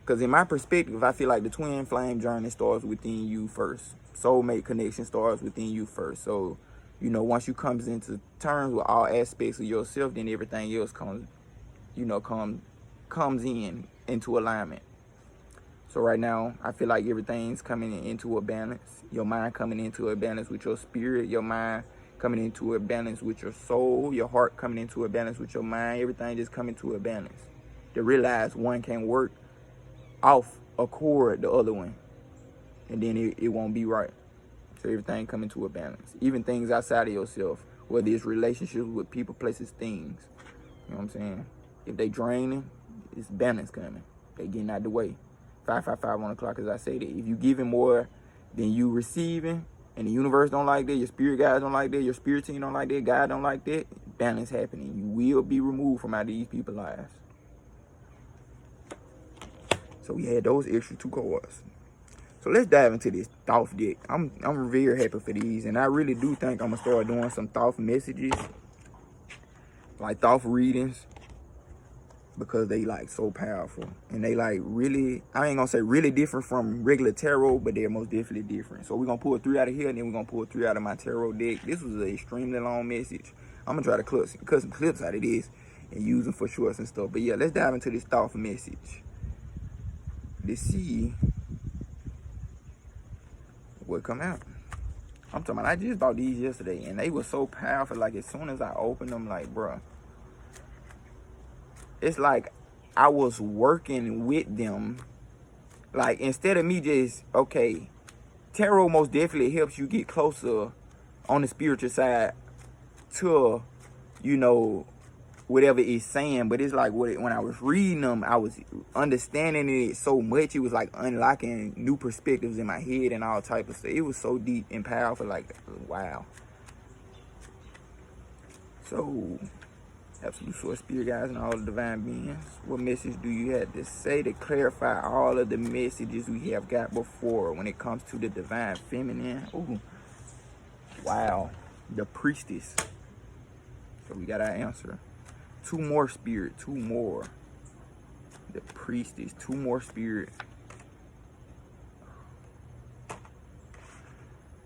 Because in my perspective, I feel like the twin flame journey starts within you first. Soulmate connection starts within you first. So, you know, once you comes into terms with all aspects of yourself, then everything else comes into alignment. So right now, I feel like everything's coming into a balance. Your mind coming into a balance with your spirit, your mind coming into a balance with your soul, your heart coming into a balance with your mind. Everything just coming to a balance. To realize one can work off accord the other one, and then it won't be right. So everything coming to a balance. Even things outside of yourself, whether it's relationships with people, places, things. You know what I'm saying? If they draining, it's balance coming. They getting out the way. 555 on the clock, as I say that. If you giving more than you receiving, and the universe don't like that, your spirit guides don't like that, your spirit team don't like that, God don't like that, balance happening. You will be removed from out of these people's lives. So we had those extra 2 cards. So let's dive into this Thoth deck. I'm very happy for these, and I really do think I'm gonna start doing some Thoth messages, like Thoth readings, because they like so powerful, and they like really, I ain't gonna say really different from regular tarot, but they're most definitely different. So we're gonna pull 3 out of here, and then we're gonna pull 3 out of my tarot deck. This was an extremely long message. I'm gonna try to cut some clips out of this and use them for shorts and stuff. But yeah, let's dive into this Thoth message. Let's see what come out. I'm talking about, I just bought these yesterday, and they were so powerful. Like, as soon as I opened them, like, bruh, it's like I was working with them. Like, instead of me just, okay, tarot most definitely helps you get closer on the spiritual side to, you know, whatever it's saying. But it's like, when I was reading them, I was understanding it so much. It was like unlocking new perspectives in my head and all type of stuff. It was so deep and powerful. Like, wow. So, absolute source, spirit guides, and all the divine beings, what message do you have to say to clarify all of the messages we have got before when it comes to the divine feminine? Ooh, wow. The priestess. So we got our answer. 2 more spirit, 2 more. The priestess, 2 more spirit.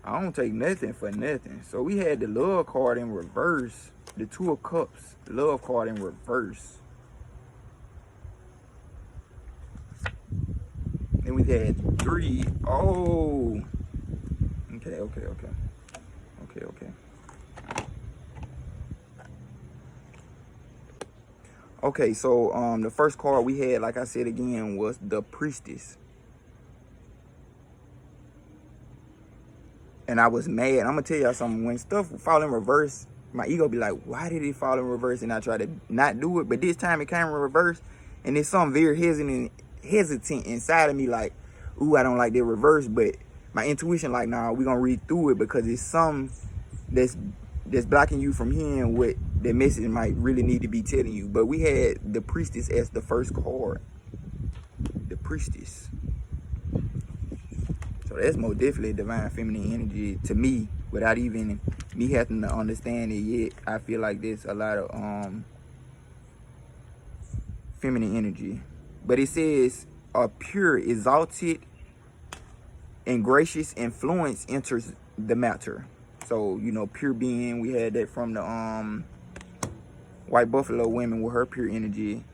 I don't take nothing for nothing. So we had the love card in reverse. The 2 of Cups, love card in reverse. Then we had 3. Oh. Okay. Okay, so the first card we had, like I said again, was the Priestess. And I was mad. I'm gonna tell y'all something. When stuff fall in reverse, my ego be like, why did it fall in reverse? And I try to not do it. But this time it came in reverse. And there's something very hesitant inside of me, like, ooh, I don't like that reverse. But my intuition like, nah, we're gonna read through it because it's something that's blocking you from hearing what the message might really need to be telling you. But we had the Priestess as the first card. The Priestess. So that's most definitely divine feminine energy to me, without even me having to understand it yet. I feel like there's a lot of feminine energy. But it says a pure, exalted, and gracious influence enters the matter. So, you know, pure being, we had that from the White Buffalo women with her pure energy.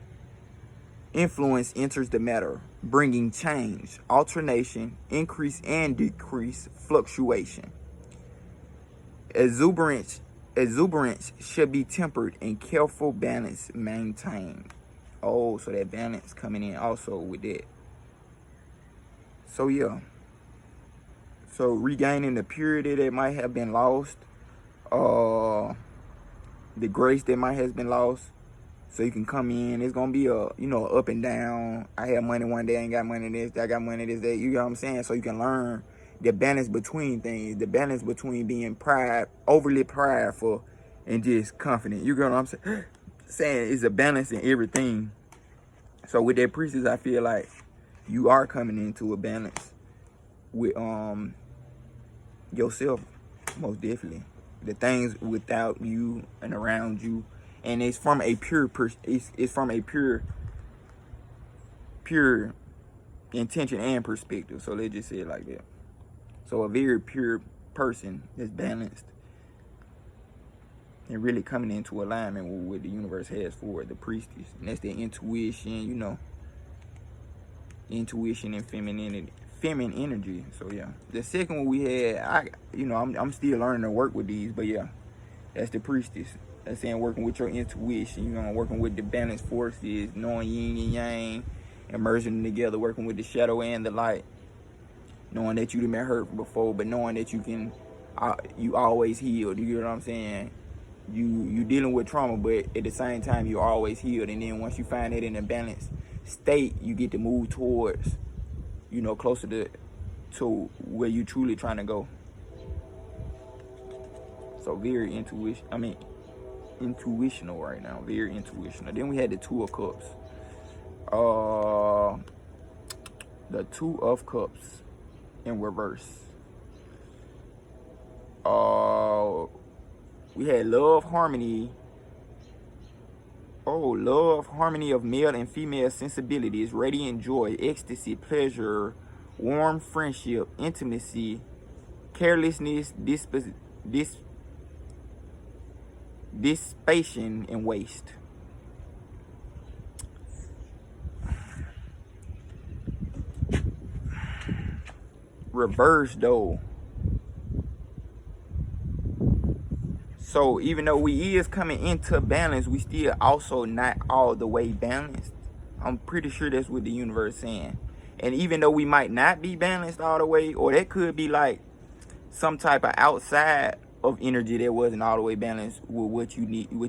Influence enters the matter, bringing change, alternation, increase and decrease, fluctuation. Exuberance should be tempered and careful balance maintained. Oh, so that balance coming in also with that. So yeah. So regaining the purity that might have been lost, the grace that might have been lost. So you can come in. It's gonna be a, you know, up and down. I have money one day, I ain't got money this. I got money this day. You know what I'm saying? So you can learn the balance between things, the balance between being overly prideful, and just confident. You get what I'm saying? Saying it's a balance in everything. So with that Priestess, I feel like you are coming into a balance with yourself, most definitely. The things without you and around you. And it's from a it's from a pure intention and perspective. So let's just say it like that. So a very pure person that's balanced and really coming into alignment with what the universe has for the Priestess. And that's their intuition, you know. Intuition and feminine energy. So yeah. The second one we had, I'm still learning to work with these, but yeah, that's the Priestess. That's saying working with your intuition, you know, working with the balanced forces, knowing yin and yang, and merging them together, working with the shadow and the light, knowing that you've been hurt before, but knowing that you always healed. You get what I'm saying? You dealing with trauma, but at the same time you're always healed. And then once you find that in a balanced state, you get to move towards, you know, closer to where you truly trying to go. So very intuitional right now, very intuitional. Then we had the Two of Cups. The Two of Cups in reverse. We had love, harmony. Love, harmony of male and female sensibilities, radiant joy, ecstasy, pleasure, warm friendship, intimacy, carelessness, dissipation, and waste. Reverse though. So even though we is coming into balance, we still also not all the way balanced. I'm pretty sure that's what the universe is saying. And even though we might not be balanced all the way, or that could be like some type of outside of energy that wasn't all the way balanced with what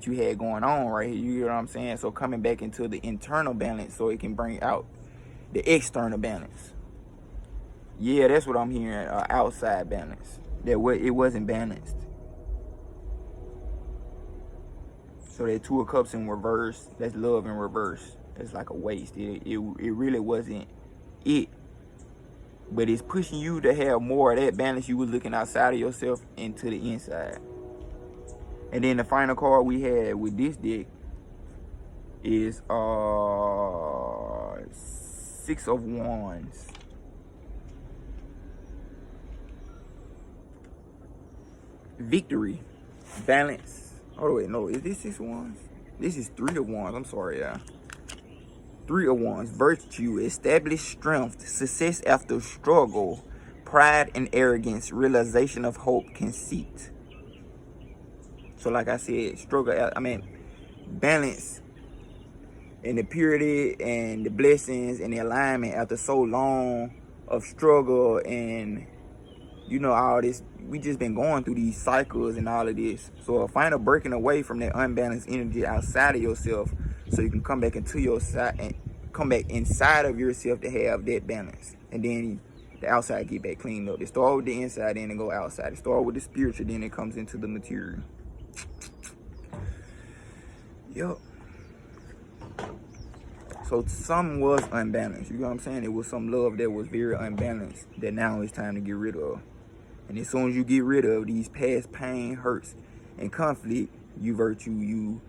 you had going on right here. You know what I'm saying? So coming back into the internal balance so it can bring out the external balance. Yeah, that's what I'm hearing. Outside balance. It wasn't balanced. So that Two of Cups in reverse, that's love in reverse. That's like a waste. It really wasn't it. But it's pushing you to have more of that balance you was looking outside of yourself into the inside. And then the final card we had with this deck is Six of Wands. Victory. Balance. Oh wait, no, is this 6 of Wands? This is 3 of Wands. I'm sorry, yeah. Three of Wands, virtue, established strength, success after struggle, pride and arrogance, realization of hope, conceit. So like I said, balance and the purity and the blessings and the alignment after so long of struggle and, you know, all this. We just been going through these cycles and all of this. So find a breaking away from that unbalanced energy outside of yourself so you can come back into your side and come back inside of yourself to have that balance. And then the outside get back cleaned up. It start with the inside, then it go outside. It start with the spiritual, then it comes into the material. Yup. So some was unbalanced. You know what I'm saying? It was some love that was very unbalanced that now it's time to get rid of. And as soon as you get rid of these past pain, hurts, and conflict, you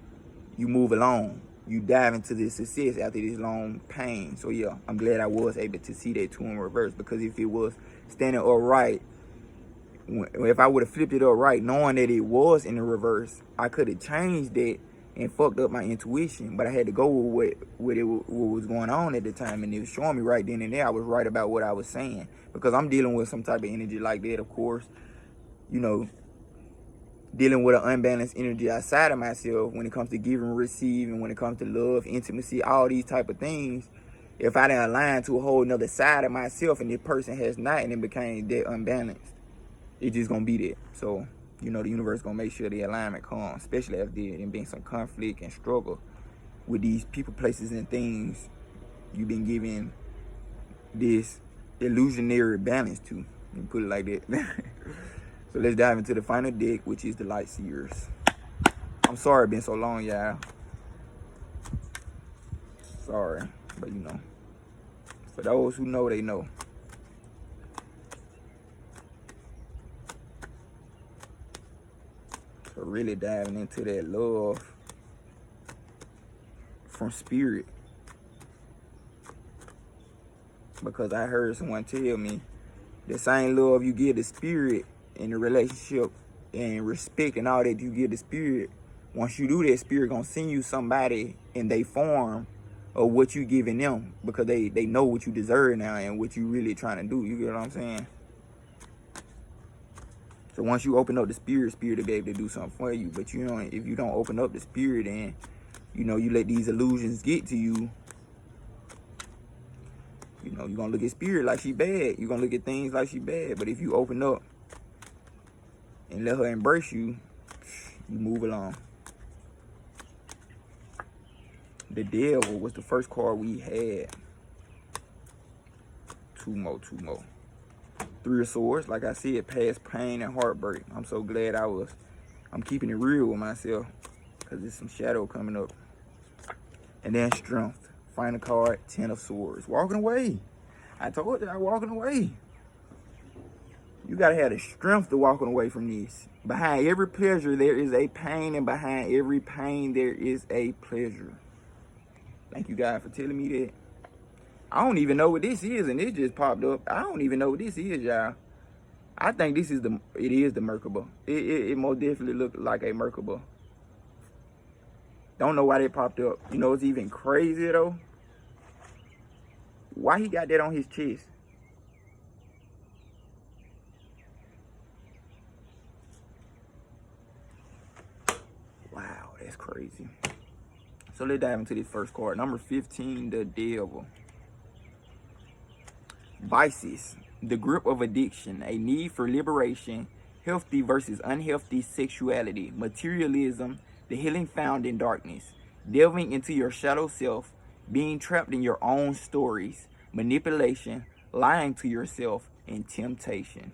move along. You dive into this success after this long pain. So yeah, I'm glad I was able to see that too in reverse, because if it was standing upright, if I would have flipped it upright, knowing that it was in the reverse, I could have changed that and fucked up my intuition. But I had to go with what was going on at the time, and it was showing me right then and there I was right about what I was saying, because I'm dealing with some type of energy like that, of course, you know, dealing with an unbalanced energy outside of myself when it comes to giving and receiving, when it comes to love, intimacy, all these type of things. If I didn't align to a whole nother side of myself and this person has not, and it became that unbalanced, it's just gonna be there. So, you know, the universe gonna make sure the alignment comes, especially after there being some conflict and struggle with these people, places, and things you've been given this illusionary balance to. You can put it like that. So let's dive into the final deck, which is the Light Seers. I'm sorry it's been so long, y'all. Sorry, but you know, for those who know, they know. So really diving into that love from spirit. Because I heard someone tell me the same love you give the spirit in the relationship and respect and all that you give the spirit, once you do that, spirit gonna send you somebody in their form of what you giving them, because they know what you deserve now and what you really trying to do. You get what I'm saying? So once you open up the spirit will be able to do something for you. But you know, if you don't open up the spirit and, you know, you let these illusions get to you, you know, you're gonna look at spirit like she bad. You're gonna look at things like she bad. But if you open up and let her embrace you, you move along. The Devil was the first card we had. Two more. Three of Swords, like I said, past pain and heartbreak. I'm so glad I'm keeping it real with myself, because there's some shadow coming up. And then Strength, final card, 10 of Swords. Walking away. I told you, I'm walking away. You gotta have the strength to walking away from this. Behind every pleasure, there is a pain, and behind every pain, there is a pleasure. Thank you guys for telling me that. I don't even know what this is, and it just popped up. I don't even know what this is, y'all. I think this is the Merkaba. It most definitely looked like a Merkaba. Don't know why that popped up. You know, it's even crazy though. Why he got that on his chest? Wow, that's crazy. So let's dive into this first card. Number 15, the Devil. Vices, the grip of addiction, a need for liberation, healthy versus unhealthy sexuality, materialism, the healing found in darkness, delving into your shadow self, being trapped in your own stories, manipulation, lying to yourself, and temptation.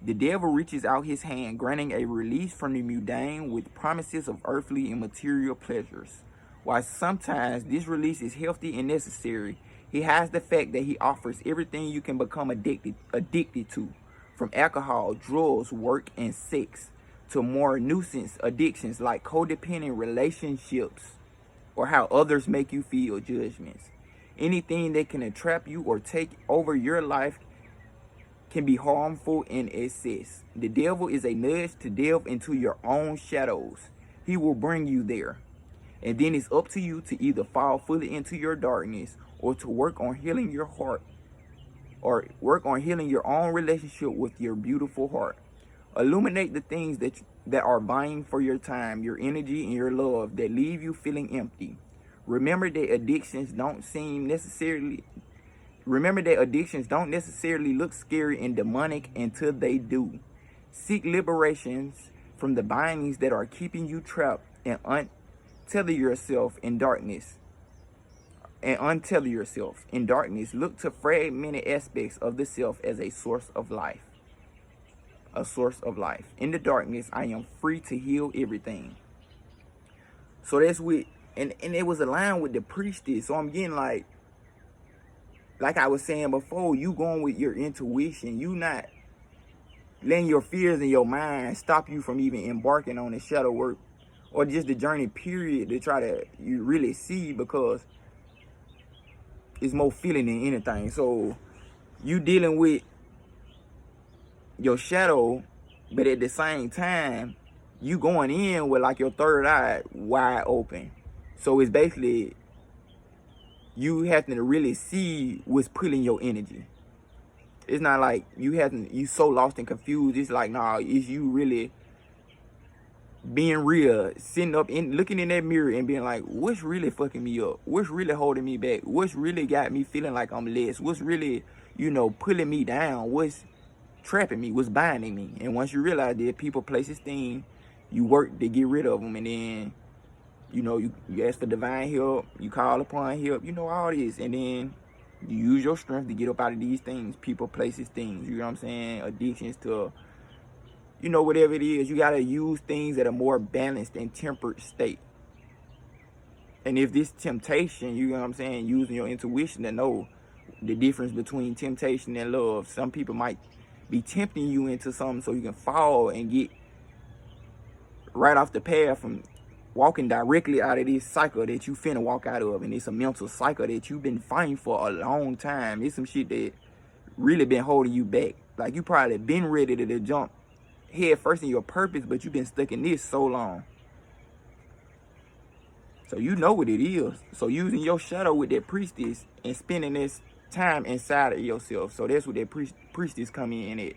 The Devil reaches out his hand, granting a release from the mundane with promises of earthly and material pleasures. While sometimes this release is healthy and necessary, he hides the fact that he offers everything you can become addicted to, from alcohol, drugs, work, and sex, to more nuisance addictions like codependent relationships or how others make you feel, judgments. Anything that can entrap you or take over your life can be harmful in excess. The Devil is a nudge to delve into your own shadows. He will bring you there. And then it's up to you to either fall fully into your darkness or to work on healing your heart, or work on healing your own relationship with your beautiful heart. Illuminate the things that are vying for your time, your energy, and your love that leave you feeling empty. Remember that addictions don't necessarily look scary and demonic until they do. Seek liberations from the bindings that are keeping you trapped and untether yourself in darkness. Look to fragmented aspects of the self as a source of life. A source of life. In the darkness, I am free to heal everything. So that's what, and it was aligned with the priestess. So I'm getting like I was saying before, you going with your intuition. You not letting your fears in your mind stop you from even embarking on the shadow work or just the journey period to try to you really see, because it's more feeling than anything. So you dealing with your shadow, but at the same time, you going in with like your third eye wide open. So it's basically you having to really see what's pulling your energy. It's not like you so lost and confused. It's like, nah, it's you really being real, sitting up and looking in that mirror and being like, what's really fucking me up? What's really holding me back? What's really got me feeling like I'm less? What's really, pulling me down? What's trapping me? What's binding me? And once you realize that people, places, things, you work to get rid of them, and then you ask for divine help, you call upon help, all this, and then you use your strength to get up out of these things, people, places, things, you know what I'm saying, addictions to, whatever it is. You got to use things at a more balanced and tempered state. And if this temptation, you know what I'm saying, using your intuition to know the difference between temptation and love. Some people might be tempting you into something so you can fall and get right off the path from walking directly out of this cycle that you finna walk out of. And it's a mental cycle that you've been fighting for a long time. It's some shit that really been holding you back. Like, you probably been ready to jump head first in your purpose, but you've been stuck in this so long. So you know what it is. So using your shadow with that priestess and spending this time inside of yourself. So that's what that priestess come in at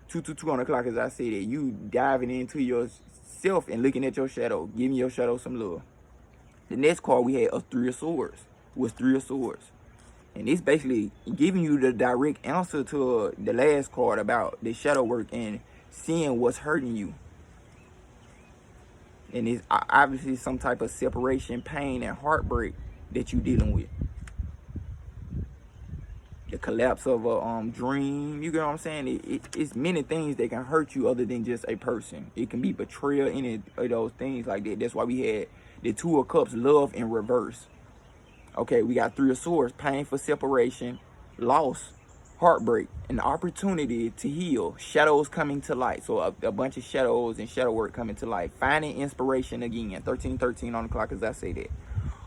2 on the clock, as I said, that you diving into yourself and looking at your shadow, giving your shadow some love. The next card we had a 3 of Swords. Was 3 of Swords. And it's basically giving you the direct answer to the last card about the shadow work and seeing what's hurting you. And it's obviously some type of separation, pain, and heartbreak that you're dealing with. The collapse of a dream, you get what I'm saying? It's many things that can hurt you other than just a person. It can be betrayal, any of those things like that. That's why we had the 2 of Cups, love in reverse. Okay, we got 3 of Swords, painful separation, loss, heartbreak, an opportunity to heal, shadows coming to light. So a bunch of shadows and shadow work coming to light. Finding inspiration again. 13:13 on the clock, as I say that.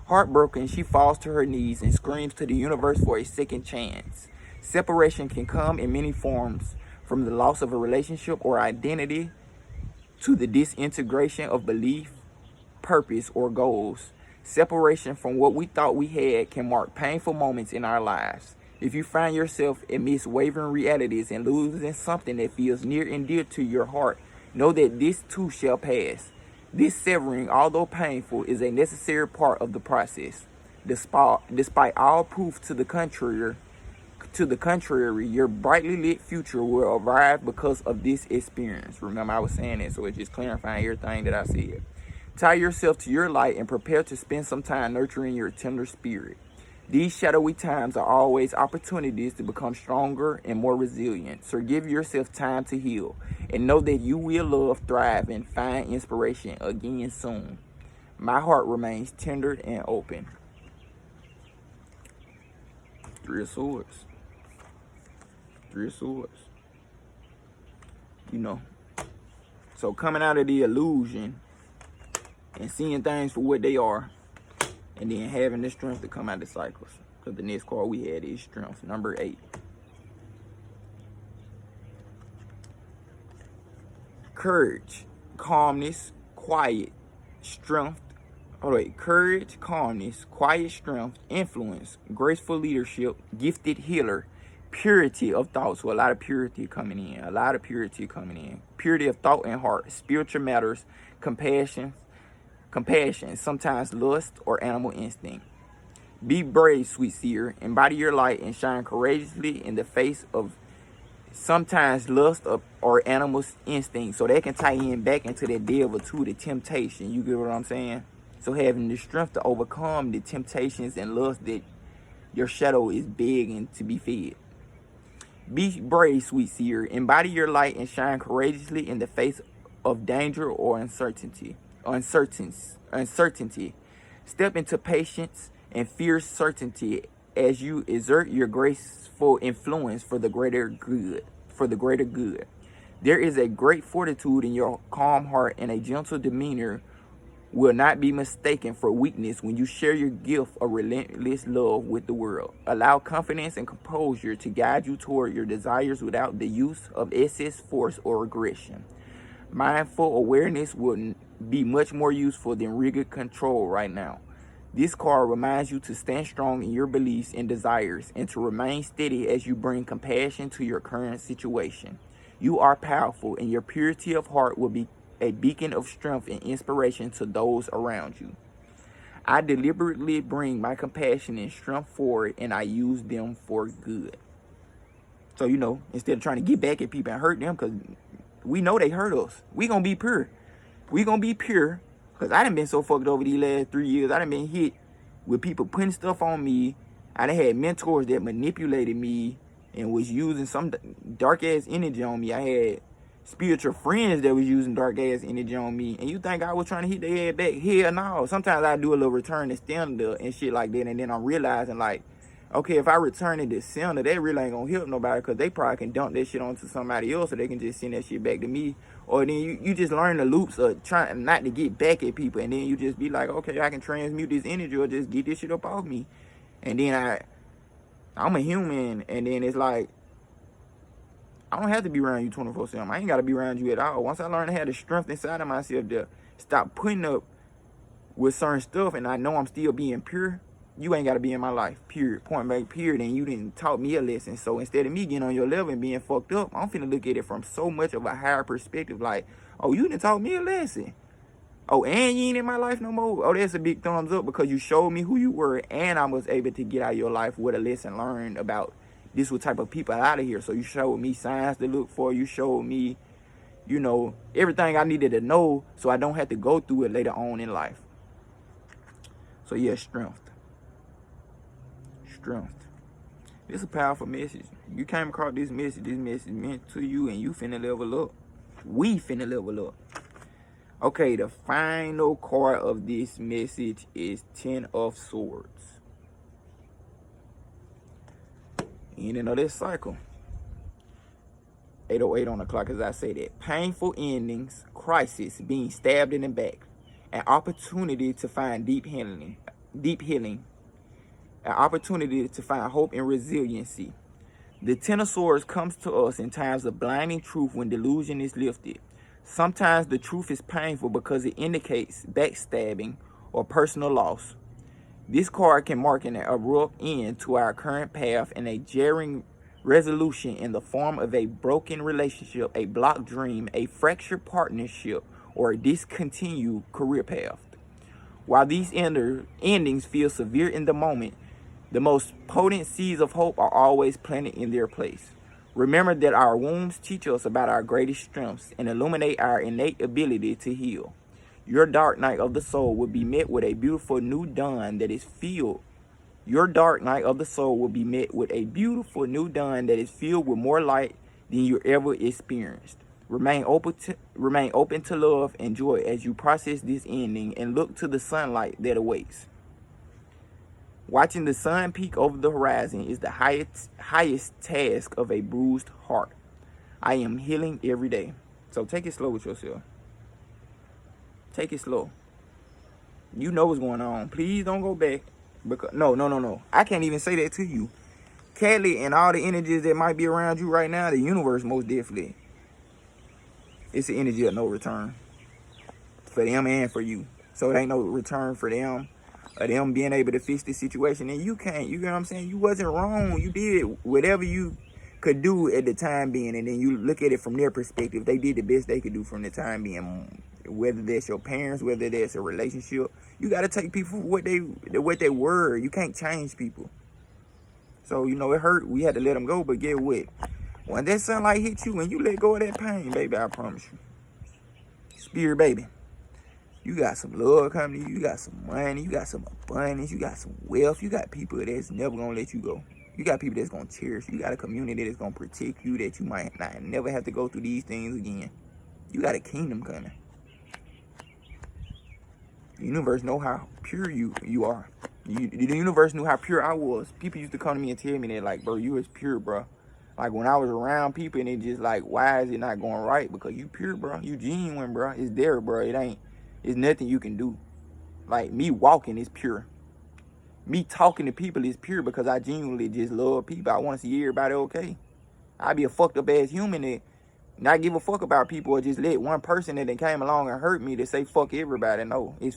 Heartbroken, she falls to her knees and screams to the universe for a second chance. Separation can come in many forms, from the loss of a relationship or identity to the disintegration of belief, purpose, or goals. Separation from what we thought we had can mark painful moments in our lives. If you find yourself amidst wavering realities and losing something that feels near and dear to your heart, know that this too shall pass. This severing, although painful, is a necessary part of the process. Despite all proof to the contrary, your brightly lit future will arrive because of this experience. Remember, I was saying that, so it's just clarifying everything that I said. Tie yourself to your light and prepare to spend some time nurturing your tender spirit. These shadowy times are always opportunities to become stronger and more resilient. So give yourself time to heal and know that you will love, thrive, and find inspiration again soon. My heart remains tender and open. 3 of Swords. 3 of Swords. So coming out of the illusion and seeing things for what they are, and then having the strength to come out of the cycles. Because the next card we had is strength, number 8. Courage, calmness, quiet, strength, courage, calmness, quiet strength, influence, graceful leadership, gifted healer, purity of thought. So a lot of purity coming in. Purity of thought and heart, spiritual matters, compassion, sometimes lust or animal instinct. Be brave, sweet seer. Embody your light and shine courageously in the face of sometimes lust or animal instinct. So that can tie in back into that devil too, the temptation. You get what I'm saying? So having the strength to overcome the temptations and lust that your shadow is begging to be fed. Be brave, sweet seer. Embody your light and shine courageously in the face of danger or uncertainty. Step into patience and fierce certainty as you exert your graceful influence for the greater good. There is a great fortitude in your calm heart, and a gentle demeanor will not be mistaken for weakness when you share your gift of relentless love with the world. Allow confidence and composure to guide you toward your desires without the use of excess force or aggression. Mindful awareness will be much more useful than rigid control right now. This card reminds you to stand strong in your beliefs and desires and to remain steady as you bring compassion to your current situation. You are powerful, and your purity of heart will be a beacon of strength and inspiration to those around you. I deliberately bring my compassion and strength forward, and I use them for good. So, instead of trying to get back at people and hurt them, because we know they hurt us, we gonna be pure. Because I done been so fucked over these last 3 years. I done been hit with people putting stuff on me. I done had mentors that manipulated me and was using some dark ass energy on me. I had spiritual friends that was using dark ass energy on me. And you think I was trying to hit their head back? Hell no. Sometimes I do a little return to sender and shit like that. And then I'm realizing, like, okay, if I return it to sender, that really ain't gonna help nobody, because they probably can dump that shit onto somebody else, so they can just send that shit back to me. Or then you just learn the loops of trying not to get back at people, and then you just be like, okay, I can transmute this energy or just get this shit up off me. And then I'm a human, and then it's like, I don't have to be around you 24/7. I ain't got to be around you at all. Once I learn to have the strength inside of myself to stop putting up with certain stuff, and I know I'm still being pure, you ain't got to be in my life, period. Point blank, period. And you didn't taught me a lesson. So instead of me getting on your level and being fucked up, I'm finna look at it from so much of a higher perspective. Like, oh, you done taught me a lesson. Oh, and you ain't in my life no more. Oh, that's a big thumbs up, because you showed me who you were, and I was able to get out of your life with a lesson learned about this what type of people out of here. So you showed me signs to look for. You showed me, everything I needed to know, so I don't have to go through it later on in life. So yeah, strength. This is a powerful message. You came across this message meant to you, and you finna level up. We finna level up. Okay, the final card of this message is 10 of Swords. Ending of this cycle. 8:08 on the clock, as I say that. Painful endings, crisis, being stabbed in the back, an opportunity to find deep healing, an opportunity to find hope and resiliency. The 10 of Swords comes to us in times of blinding truth when delusion is lifted. Sometimes the truth is painful because it indicates backstabbing or personal loss. This card can mark an abrupt end to our current path and a jarring resolution in the form of a broken relationship, a blocked dream, a fractured partnership, or a discontinued career path. While these endings feel severe in the moment, the most potent seeds of hope are always planted in their place. Remember that our wounds teach us about our greatest strengths and illuminate our innate ability to heal. Your dark night of the soul will be met with a beautiful new dawn that is filled. Your dark night of the soul will be met with a beautiful new dawn that is filled with more light than you ever experienced. Remain open to love and joy as you process this ending and look to the sunlight that awaits. Watching the sun peek over the horizon is the highest task of a bruised heart. I am healing every day. So take it slow with yourself. Take it slow. You know what's going on. Please don't go back. Because no. I can't even say that to you. Kelly and all the energies that might be around you right now, the universe most definitely. It's the energy of no return. For them and for you. So it ain't no return for them, or them being able to fix the situation. And you can't, you know what I'm saying? You wasn't wrong. You did whatever you could do at the time being, and then you look at it from their perspective. They did the best they could do from the time being. Whether that's your parents, whether that's a relationship, you got to take people for what they were. You can't change people. So, you know, it hurt. We had to let them go, but get what? When that sunlight hit you and you let go of that pain, baby, I promise you. Spirit, baby. You got some love coming to you. You got some money. You got some abundance. You got some wealth. You got people that's never going to let you go. You got people that's going to cherish you. You got a community that's going to protect you, that you might not never have to go through these things again. You got a kingdom coming. The universe know how pure you are. The universe knew how pure I was. People used to come to me and tell me that, like, bro, you is pure, bro. Like, when I was around people and it just like, why is it not going right? Because you pure, bro. You genuine, bro. It's there, bro. It's nothing you can do. Like, me walking is pure. Me talking to people is pure because I genuinely just love people. I want to see everybody okay. I be a fucked up ass human that not give a fuck about people, or just let one person that then came along and hurt me to say fuck everybody. No, and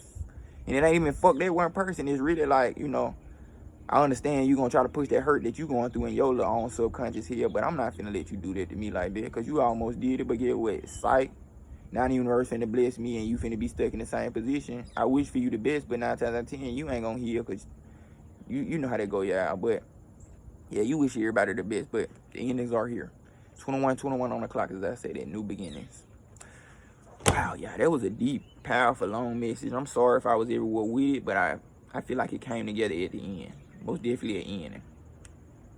it ain't even fuck that one person. It's really like, you know, I understand you gonna try to push that hurt that you going through in your little own subconscious here, but I'm not finna let you do that to me like that, because you almost did it. But get what? Psych. Now the universe finna bless me and you finna be stuck in the same position. I wish for you the best, but 9 times out of 10, you ain't gonna heal, because you know how that go, yeah. But yeah, you wish everybody the best, but the endings are here. 21 on the clock, as I said, at New Beginnings. Wow, yeah, that was a deep, powerful, long message. I'm sorry if I was everywhere with it, but I feel like it came together at the end. Most definitely at the end.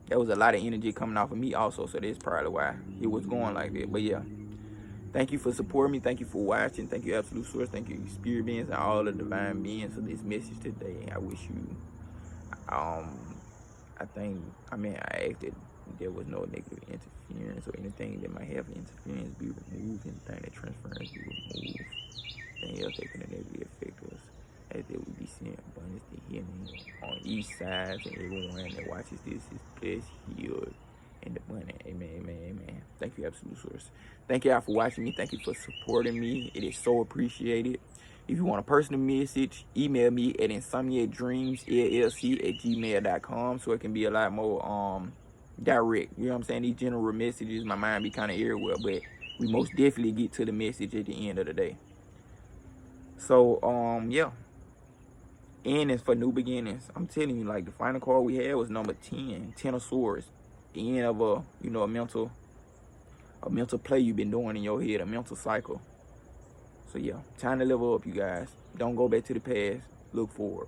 There was a lot of energy coming off of me also, so that's probably why it was going like that. But yeah, thank you for supporting me. Thank you for watching. Thank you, Absolute Source. Thank you, Spirit Beings and all the divine beings, for this message today. I wish you, I asked that there was no negative interference or anything that might have interference be removed, anything that transference be removed, anything else that can negatively affect us, as they will be seeing abundance to healing on each side, and everyone that watches this is blessed, healed, and abundant. Amen, amen, amen. Thank you, Absolute Source. Thank y'all for watching me. Thank you for supporting me. It is so appreciated. If you want a personal message, email me at insomniacdreamsllc@gmail.com, so it can be a lot more direct. You know what I'm saying? These general messages, my mind be kind of everywhere, but we most definitely get to the message at the end of the day. So yeah, N is for new beginnings. I'm telling you, like, the final card we had was number 10 of Swords. The end of a, you know, a mental play you've been doing in your head, a mental cycle. So yeah, time to level up, you guys. Don't go back to the past. Look forward.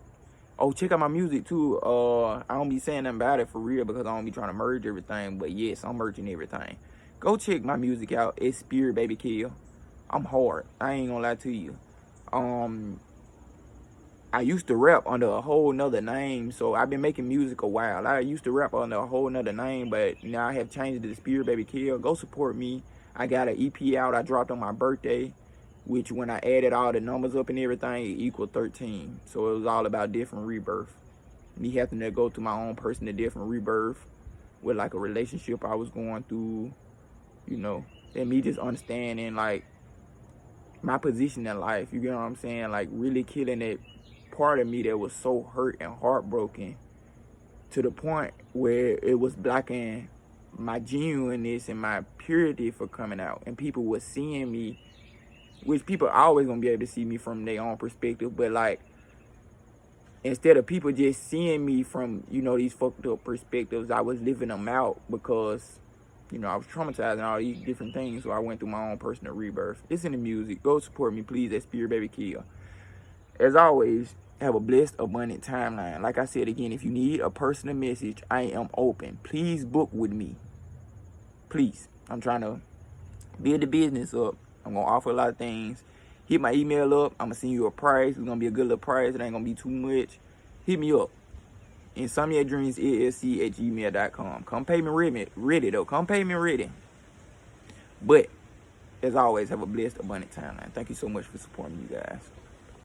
Oh, check out my music too. I don't be saying nothing about it for real, because I don't be trying to merge everything. But yes, I'm merging everything. Go check my music out. It's Spirit Baby Kill. I'm hard. I ain't gonna lie to you. I used to rap under a whole nother name, so I've been making music a while. I used to rap under a whole nother name, but now I have changed it to Spirit Baby Kill. Go support me. I got an EP out I dropped on my birthday, which when I added all the numbers up and everything, it equaled 13. So it was all about different rebirth. Me having to go through my own personal different rebirth with like a relationship I was going through, you know, and me just understanding like my position in life, you get what I'm saying? Like really killing that part of me that was so hurt and heartbroken, to the point where it was blocking my genuineness and my purity for coming out. And people were seeing me, which people are always gonna be able to see me from their own perspective, but like, instead of people just seeing me from, you know, these fucked up perspectives, I was living them out, because, you know, I was traumatized and all these different things, so I went through my own personal rebirth. Listen to music. Go support me, please, at Spirit Baby Kill. As always, have a blessed, abundant timeline. Like I said again, if you need a personal message, I am open. Please book with me. Please. I'm trying to build the business up. I'm going to offer a lot of things. Hit my email up. I'm going to send you a price. It's going to be a good little price. It ain't going to be too much. Hit me up. insomniacdreamsllc@gmail.com. Come pay me ready, though. Come pay me ready. But, as always, have a blessed, abundant timeline. Thank you so much for supporting me, guys.